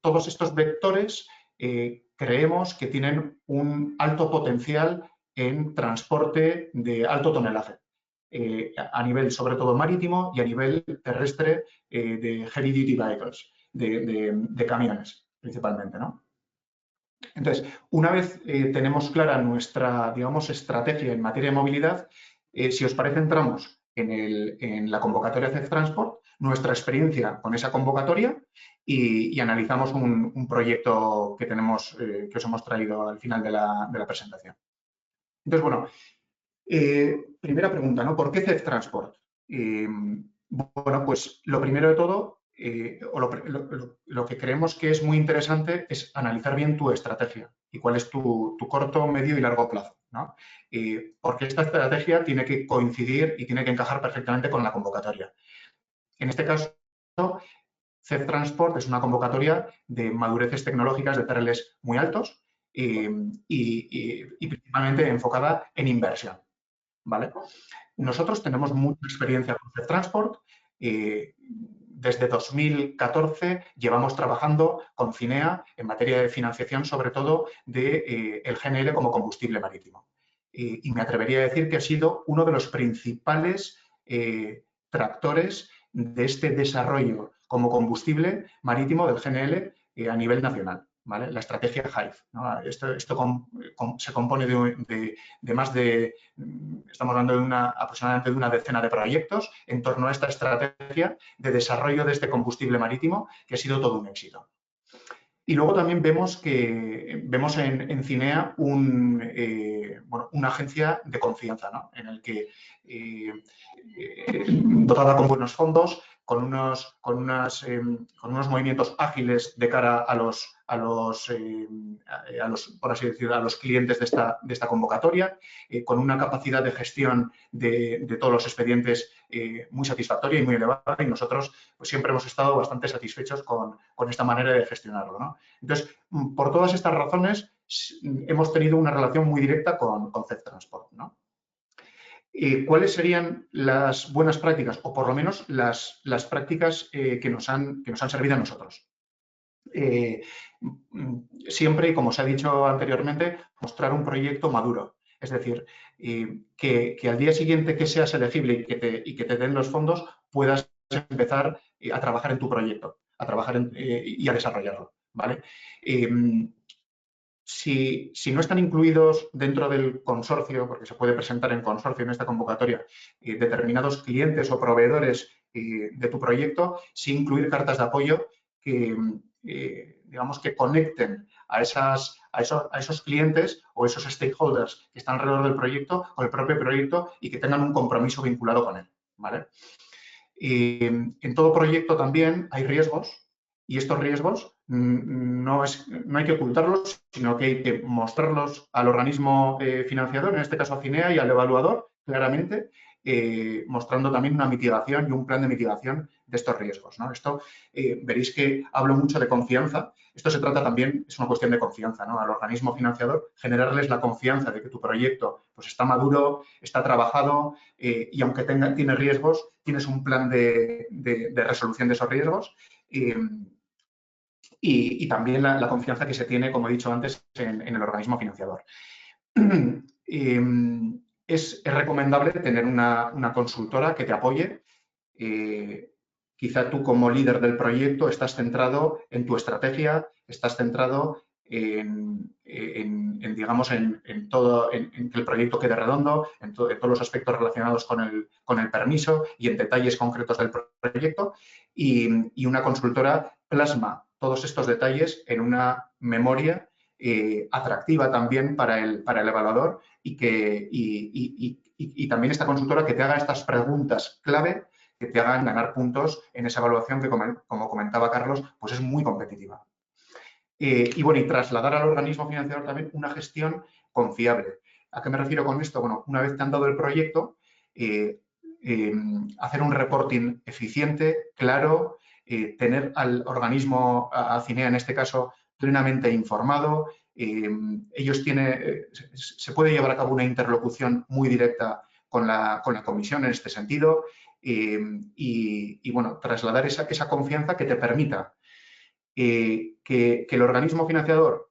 S4: Todos estos vectores creemos que tienen un alto potencial en transporte de alto tonelaje, a nivel sobre todo marítimo y a nivel terrestre de heavy duty vehicles, de camiones principalmente, ¿no? Entonces, una vez tenemos clara nuestra, digamos, estrategia en materia de movilidad, si os parece, entramos en la convocatoria CEF Transport, nuestra experiencia con esa convocatoria y analizamos un proyecto que tenemos, que os hemos traído al final de la presentación. Entonces, bueno, primera pregunta, ¿no? ¿Por qué CEF Transport? Bueno, pues lo primero de todo, lo que creemos que es muy interesante es analizar bien tu estrategia y cuál es tu corto, medio y largo plazo, ¿no? Porque esta estrategia tiene que coincidir y tiene que encajar perfectamente con la convocatoria. En este caso, CEF Transport es una convocatoria de madureces tecnológicas de TRLs muy altos y principalmente enfocada en inversión, ¿vale? Nosotros tenemos mucha experiencia con CEF Transport. Desde 2014 llevamos trabajando con Cinea en materia de financiación, sobre todo del GNL como combustible marítimo. Y me atrevería a decir que ha sido uno de los principales tractores de este desarrollo como combustible marítimo del GNL a nivel nacional, ¿vale? La estrategia Hive, ¿no? Esto se compone de más de, estamos hablando de aproximadamente de una decena de proyectos en torno a esta estrategia de desarrollo de este combustible marítimo, que ha sido todo un éxito. Y luego también vemos en Cinea una agencia de confianza, ¿no?, en el que dotada con buenos fondos, con unos movimientos ágiles de cara a los, por así decirlo, a los clientes de esta convocatoria, con una capacidad de gestión de todos los expedientes muy satisfactoria y muy elevada, y nosotros pues siempre hemos estado bastante satisfechos con esta manera de gestionarlo, ¿no? Entonces, por todas estas razones, hemos tenido una relación muy directa con CEF Transport, ¿no? ¿Cuáles serían las buenas prácticas, o por lo menos las prácticas que nos han servido a nosotros? Siempre, y como os he dicho anteriormente, mostrar un proyecto maduro. Es decir, que al día siguiente que seas elegible y que te den los fondos, puedas empezar a trabajar en tu proyecto, a trabajar y a desarrollarlo, ¿vale? Si no están incluidos dentro del consorcio, porque se puede presentar en consorcio en esta convocatoria, determinados clientes o proveedores de tu proyecto, sí incluir cartas de apoyo que, digamos, que conecten a esos clientes o esos stakeholders que están alrededor del proyecto con el propio proyecto y que tengan un compromiso vinculado con él, ¿vale? En todo proyecto también hay riesgos y estos riesgos no hay que ocultarlos, sino que hay que mostrarlos al organismo financiador, en este caso a Cinea, y al evaluador, claramente, mostrando también una mitigación y un plan de mitigación de estos riesgos, ¿no? Esto, veréis que hablo mucho de confianza. Esto se trata también, es una cuestión de confianza, ¿no? Al organismo financiador, generarles la confianza de que tu proyecto pues, está maduro, está trabajado y aunque tiene riesgos, tienes un plan de resolución de esos riesgos. Y también la confianza que se tiene, como he dicho antes, en el organismo financiador. Es recomendable tener una consultora que te apoye. Quizá tú como líder del proyecto estás centrado en tu estrategia, estás centrado digamos, en que el proyecto quede redondo, en todos los aspectos relacionados con el permiso y en detalles concretos del proyecto. Y una consultora plasma todos estos detalles en una memoria atractiva también para el evaluador y también esta consultora que te haga estas preguntas clave que te hagan ganar puntos en esa evaluación que, como comentaba Carlos, pues es muy competitiva. Y bueno, y trasladar al organismo financiador también una gestión confiable. ¿A qué me refiero con esto? Bueno, una vez te han dado el proyecto, hacer un reporting eficiente, claro, tener al organismo, a Cinea en este caso, plenamente informado. Ellos se puede llevar a cabo una interlocución muy directa con la comisión en este sentido y bueno, trasladar esa confianza que te permita que el organismo financiador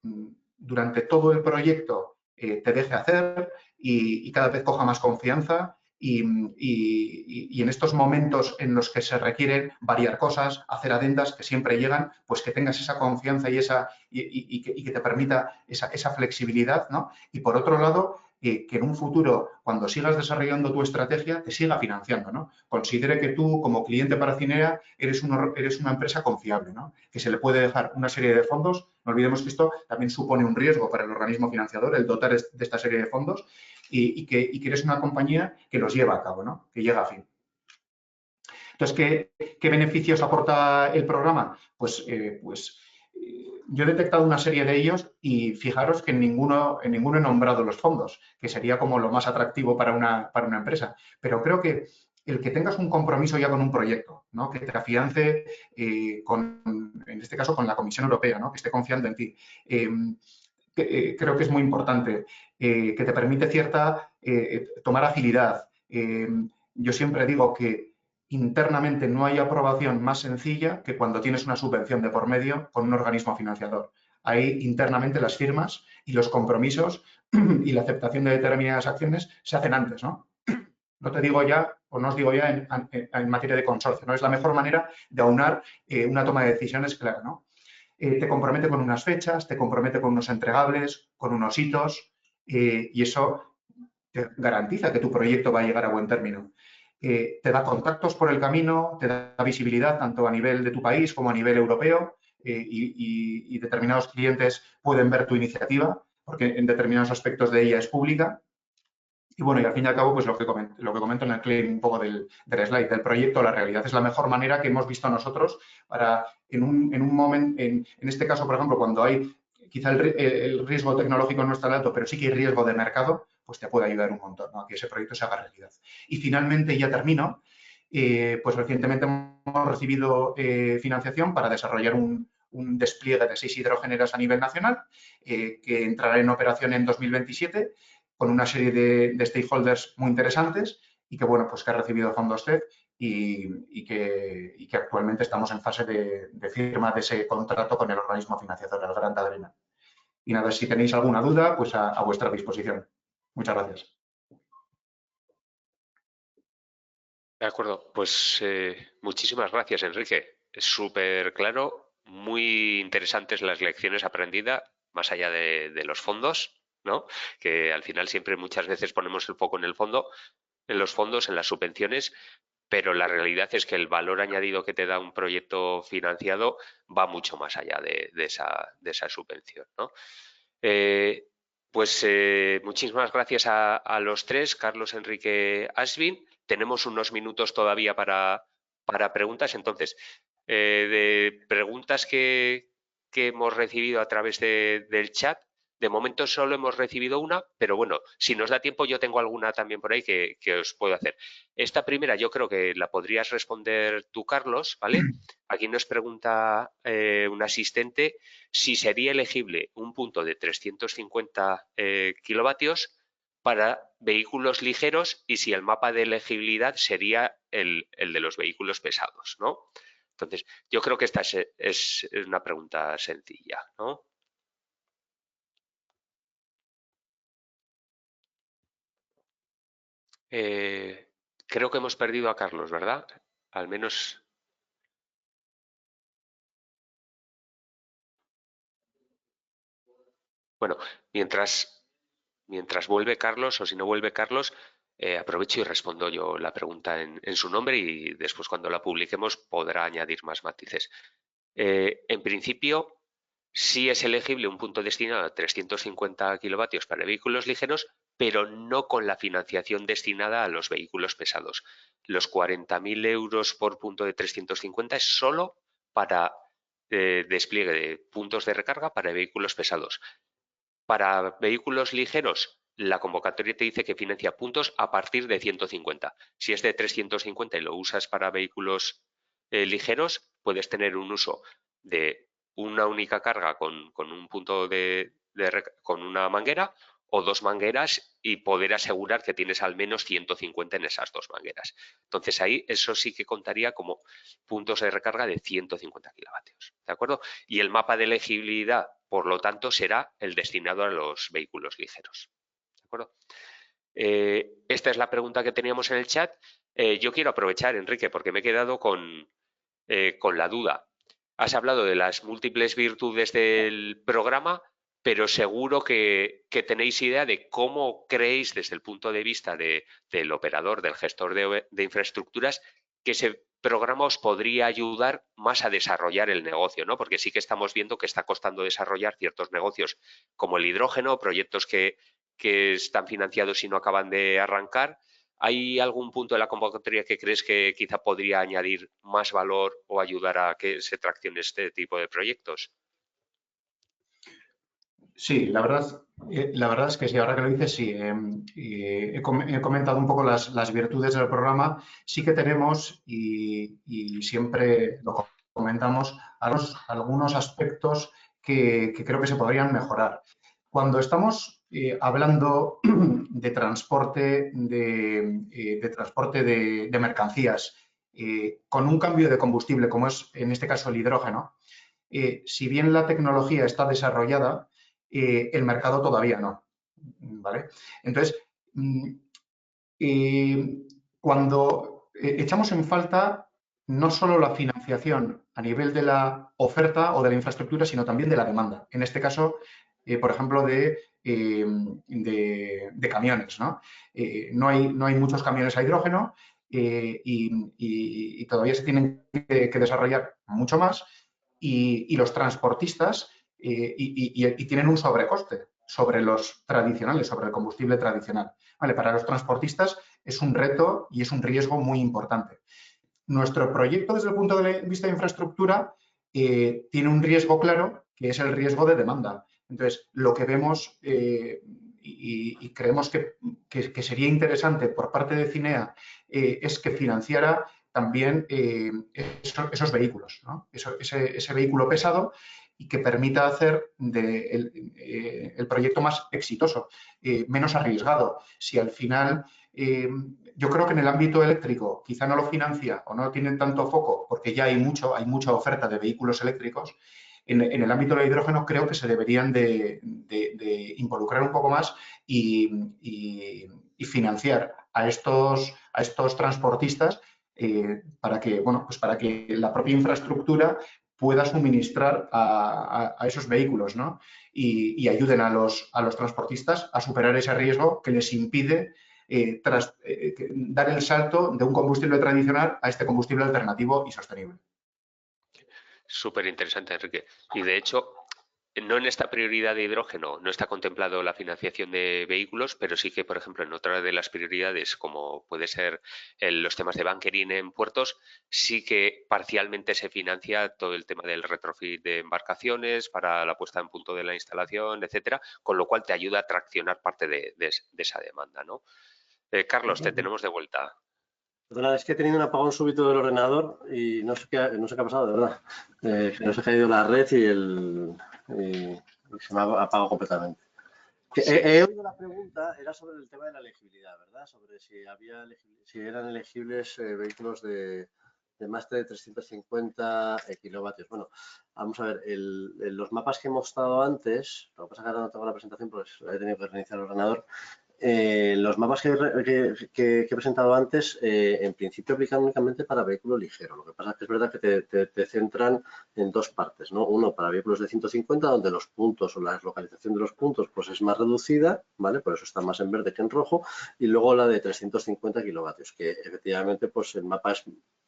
S4: durante todo el proyecto te deje hacer y cada vez coja más confianza y en estos momentos en los que se requieren variar cosas, hacer adendas que siempre llegan, pues que tengas esa confianza y que te permita esa flexibilidad, ¿no? Y por otro lado, que en un futuro, cuando sigas desarrollando tu estrategia, te siga financiando, ¿no? Considere que tú, como cliente para Cinea, eres una empresa confiable, ¿no? Que se le puede dejar una serie de fondos. No olvidemos que esto también supone un riesgo para el organismo financiador, el dotar de esta serie de fondos y que eres una compañía que los lleva a cabo, ¿no? Que llega a fin. Entonces, ¿qué beneficios aporta el programa? Pues yo he detectado una serie de ellos y fijaros que en ninguno he nombrado los fondos, que sería como lo más atractivo para una empresa. Pero creo que el que tengas un compromiso ya con un proyecto, ¿no? Que te afiance en este caso con la Comisión Europea, ¿no? Que esté confiando en ti. Creo que es muy importante, que te permite tomar agilidad. Yo siempre digo que internamente no hay aprobación más sencilla que cuando tienes una subvención de por medio con un organismo financiador. Ahí internamente las firmas y los compromisos y la aceptación de determinadas acciones se hacen antes, ¿no? No te digo ya, o no os digo ya en materia de consorcio, ¿no? Es la mejor manera de aunar una toma de decisiones clara, ¿no? Te compromete con unas fechas, te compromete con unos entregables, con unos hitos y eso te garantiza que tu proyecto va a llegar a buen término. Te da contactos por el camino, te da visibilidad tanto a nivel de tu país como a nivel europeo y determinados clientes pueden ver tu iniciativa porque en determinados aspectos de ella es pública. Y bueno, y al fin y al cabo, pues lo que comento en el claim un poco del slide, del proyecto, la realidad es la mejor manera que hemos visto nosotros para, en un momento, en este caso, por ejemplo, cuando hay quizá el riesgo tecnológico no es tan alto, pero sí que hay riesgo de mercado, pues te puede ayudar un montón, ¿no? A que ese proyecto se haga realidad. Y finalmente, ya termino, pues recientemente hemos recibido financiación para desarrollar un despliegue de 6 hidrogeneras a nivel nacional, que entrará en operación en 2027 con una serie de stakeholders muy interesantes y que, bueno, pues que ha recibido fondos CEF y que actualmente estamos en fase de firma de ese contrato con el organismo financiador, el Gran Adrena. Y nada, si tenéis alguna duda, pues a vuestra disposición. Muchas gracias.
S1: De acuerdo, pues muchísimas gracias, Enrique. Es súper claro, muy interesantes las lecciones aprendidas más allá de los fondos, ¿no? Que al final siempre muchas veces ponemos el foco en el fondo, en los fondos, en las subvenciones, pero la realidad es que el valor añadido que te da un proyecto financiado va mucho más allá de esa subvención, ¿no? Muchísimas gracias a los tres, Carlos, Enrique, Ashvin. Tenemos unos minutos todavía para preguntas. Entonces, de preguntas que hemos recibido a través del chat, de momento solo hemos recibido una, pero bueno, si nos da tiempo yo tengo alguna también por ahí que os puedo hacer. Esta primera yo creo que la podrías responder tú, Carlos, ¿vale? Aquí nos pregunta un asistente si sería elegible un punto de 350 kilovatios para vehículos ligeros y si el mapa de elegibilidad sería el de los vehículos pesados, ¿no? Entonces, yo creo que esta es una pregunta sencilla, ¿no? Creo que hemos perdido a Carlos, ¿verdad? Al menos... Bueno, mientras vuelve Carlos o si no vuelve Carlos, aprovecho y respondo yo la pregunta en su nombre y después cuando la publiquemos podrá añadir más matices. En principio, sí es elegible un punto destinado a 350 kilovatios para vehículos ligeros, pero no con la financiación destinada a los vehículos pesados. Los 40.000 euros por punto de 350 es solo para despliegue de puntos de recarga para vehículos pesados. Para vehículos ligeros, la convocatoria te dice que financia puntos a partir de 150. Si es de 350 y lo usas para vehículos ligeros, puedes tener un uso de una única carga con un punto con una manguera o dos mangueras y poder asegurar que tienes al menos 150 en esas dos mangueras. Entonces ahí eso sí que contaría como puntos de recarga de 150 kilovatios. ¿De acuerdo? Y el mapa de elegibilidad, por lo tanto, será el destinado a los vehículos ligeros. ¿De acuerdo? Esta es la pregunta que teníamos en el chat. Yo quiero aprovechar, Enrique, porque me he quedado con la duda. Has hablado de las múltiples virtudes del programa, pero seguro que tenéis idea de cómo creéis desde el punto de vista del operador, del gestor de infraestructuras, que ese programa os podría ayudar más a desarrollar el negocio, ¿no? Porque sí que estamos viendo que está costando desarrollar ciertos negocios como el hidrógeno, proyectos que están financiados y no acaban de arrancar. ¿Hay algún punto de la convocatoria que crees que quizá podría añadir más valor o ayudar a que se traccione este tipo de proyectos?
S4: Sí, la verdad es que sí, ahora que lo dices, sí. He comentado un poco las virtudes del programa. Sí que tenemos, y siempre lo comentamos, algunos aspectos que creo que se podrían mejorar. Cuando estamos hablando de transporte de mercancías con un cambio de combustible, como es en este caso el hidrógeno, si bien la tecnología está desarrollada, el mercado todavía no, ¿vale? Entonces, cuando echamos en falta no solo la financiación a nivel de la oferta o de la infraestructura, sino también de la demanda. En este caso, por ejemplo, de camiones, ¿no? No hay muchos camiones a hidrógeno y todavía se tienen que desarrollar mucho más y los transportistas tienen un sobrecoste sobre los tradicionales, sobre el combustible tradicional. Vale, para los transportistas es un reto y es un riesgo muy importante. Nuestro proyecto, desde el punto de vista de infraestructura, tiene un riesgo claro, que es el riesgo de demanda. Entonces, lo que vemos y creemos que sería interesante por parte de Cinea es que financiara también esos vehículos, ¿no? Ese vehículo pesado y que permita hacer el proyecto más exitoso, menos arriesgado. Si al final, yo creo que en el ámbito eléctrico quizá no lo financia o no tienen tanto foco porque ya hay mucha oferta de vehículos eléctricos. En el ámbito del hidrógeno creo que se deberían de involucrar un poco más y financiar a estos transportistas para que la propia infraestructura pueda suministrar a esos vehículos, ¿no? Y ayuden a los transportistas a superar ese riesgo que les impide dar el salto de un combustible tradicional a este combustible alternativo y sostenible.
S1: Súper interesante, Enrique. Y de hecho, no en esta prioridad de hidrógeno no está contemplado la financiación de vehículos, pero sí que, por ejemplo, en otra de las prioridades, como puede ser los temas de bunkering en puertos, sí que parcialmente se financia todo el tema del retrofit de embarcaciones para la puesta en punto de la instalación, etcétera, con lo cual te ayuda a traccionar parte de esa demanda, ¿no? Carlos, te tenemos de vuelta.
S2: Perdona, es que he tenido un apagón súbito del ordenador y no sé qué ha pasado, de verdad. Que nos ha caído la red y se me ha apagado completamente.
S1: Sí.
S2: He oído la pregunta, era sobre el tema de la elegibilidad, ¿verdad? Sobre si eran elegibles vehículos de más de 350 kilovatios. Bueno, vamos a ver, los mapas que hemos estado antes, lo que pasa es que ahora no tengo la presentación porque he tenido que reiniciar el ordenador. Los mapas que he presentado antes, en principio aplican únicamente para vehículos ligeros. Lo que pasa es que es verdad que te centran en dos partes, ¿no? Uno para vehículos de 150, donde los puntos o la localización de los puntos pues es más reducida, ¿vale? Por eso está más en verde que en rojo. Y luego la de 350 kilovatios, que efectivamente pues el mapa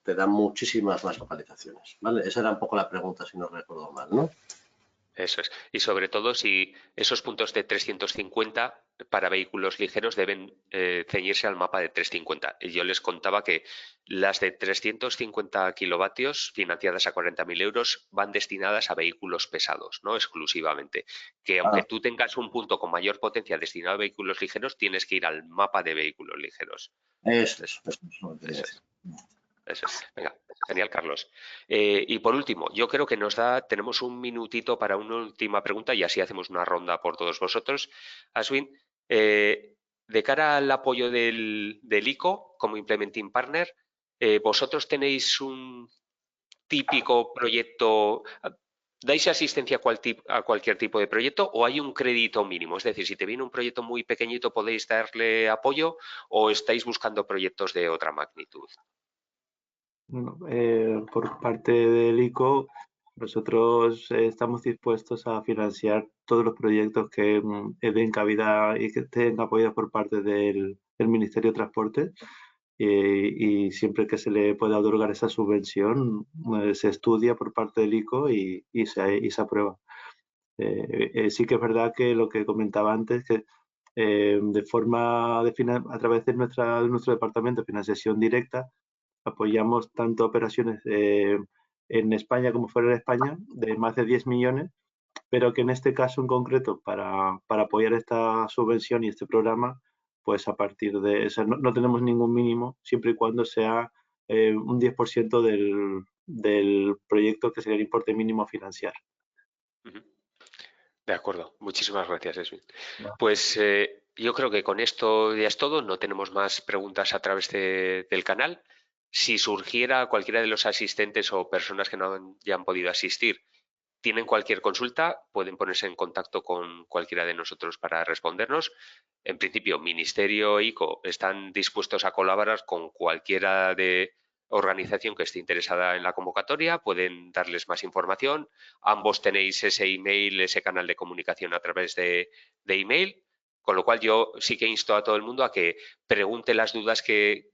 S2: te da muchísimas más localizaciones, ¿vale? Esa era un poco la pregunta, si no recuerdo mal, ¿no?
S1: Eso es. Y sobre todo si esos puntos de 350 para vehículos ligeros deben ceñirse al mapa de 350. Y yo les contaba que las de 350 kilovatios financiadas a 40.000 euros van destinadas a vehículos pesados, no exclusivamente. Que aunque tú tengas un punto con mayor potencia destinado a vehículos ligeros, tienes que ir al mapa de vehículos ligeros.
S2: Eso es lo que quería decir.
S1: Eso es. Venga, genial, Carlos. Y por último, yo creo que tenemos un minutito para una última pregunta y así hacemos una ronda por todos vosotros. Ashwin, de cara al apoyo del ICO como Implementing Partner, ¿vosotros tenéis un típico proyecto? ¿Dais asistencia a cualquier tipo de proyecto o hay un crédito mínimo? Es decir, si te viene un proyecto muy pequeñito, ¿podéis darle apoyo o estáis buscando proyectos de otra magnitud?
S3: Bueno, por parte del ICO, nosotros estamos dispuestos a financiar todos los proyectos que den cabida y que estén apoyados por parte del Ministerio de Transporte y siempre que se le pueda otorgar esa subvención, se estudia por parte del ICO y se aprueba. Sí que es verdad que lo que comentaba antes, que de forma a través de nuestro departamento de financiación directa, apoyamos tanto operaciones en España como fuera de España de más de 10 millones, pero que en este caso en concreto para apoyar esta subvención y este programa, pues a partir de eso no tenemos ningún mínimo, siempre y cuando sea un 10% del proyecto que sería el importe mínimo a financiar.
S1: De acuerdo, muchísimas gracias, Esmin. Pues yo creo que con esto ya es todo, no tenemos más preguntas a través del canal. Si surgiera cualquiera de los asistentes o personas que no hayan podido asistir, tienen cualquier consulta, pueden ponerse en contacto con cualquiera de nosotros para respondernos. En principio, Ministerio ICO están dispuestos a colaborar con cualquiera de organización que esté interesada en la convocatoria, pueden darles más información. Ambos tenéis ese email, ese canal de comunicación a través de email, con lo cual yo sí que insto a todo el mundo a que pregunte las dudas que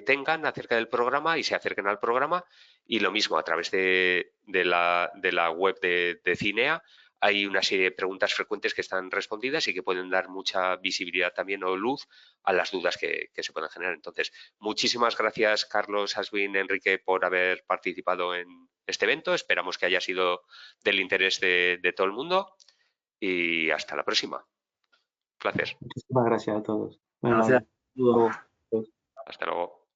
S1: tengan acerca del programa y se acerquen al programa. Y lo mismo a través de la web de Cinea hay una serie de preguntas frecuentes que están respondidas y que pueden dar mucha visibilidad también o luz a las dudas que se puedan generar. Entonces, muchísimas gracias, Carlos, Ashwin, Enrique, por haber participado en este evento. Esperamos que haya sido del interés de todo el mundo y hasta la próxima. Un placer.
S3: Muchísimas gracias a todos.
S2: Gracias.
S1: Hasta luego.
S4: Hasta luego.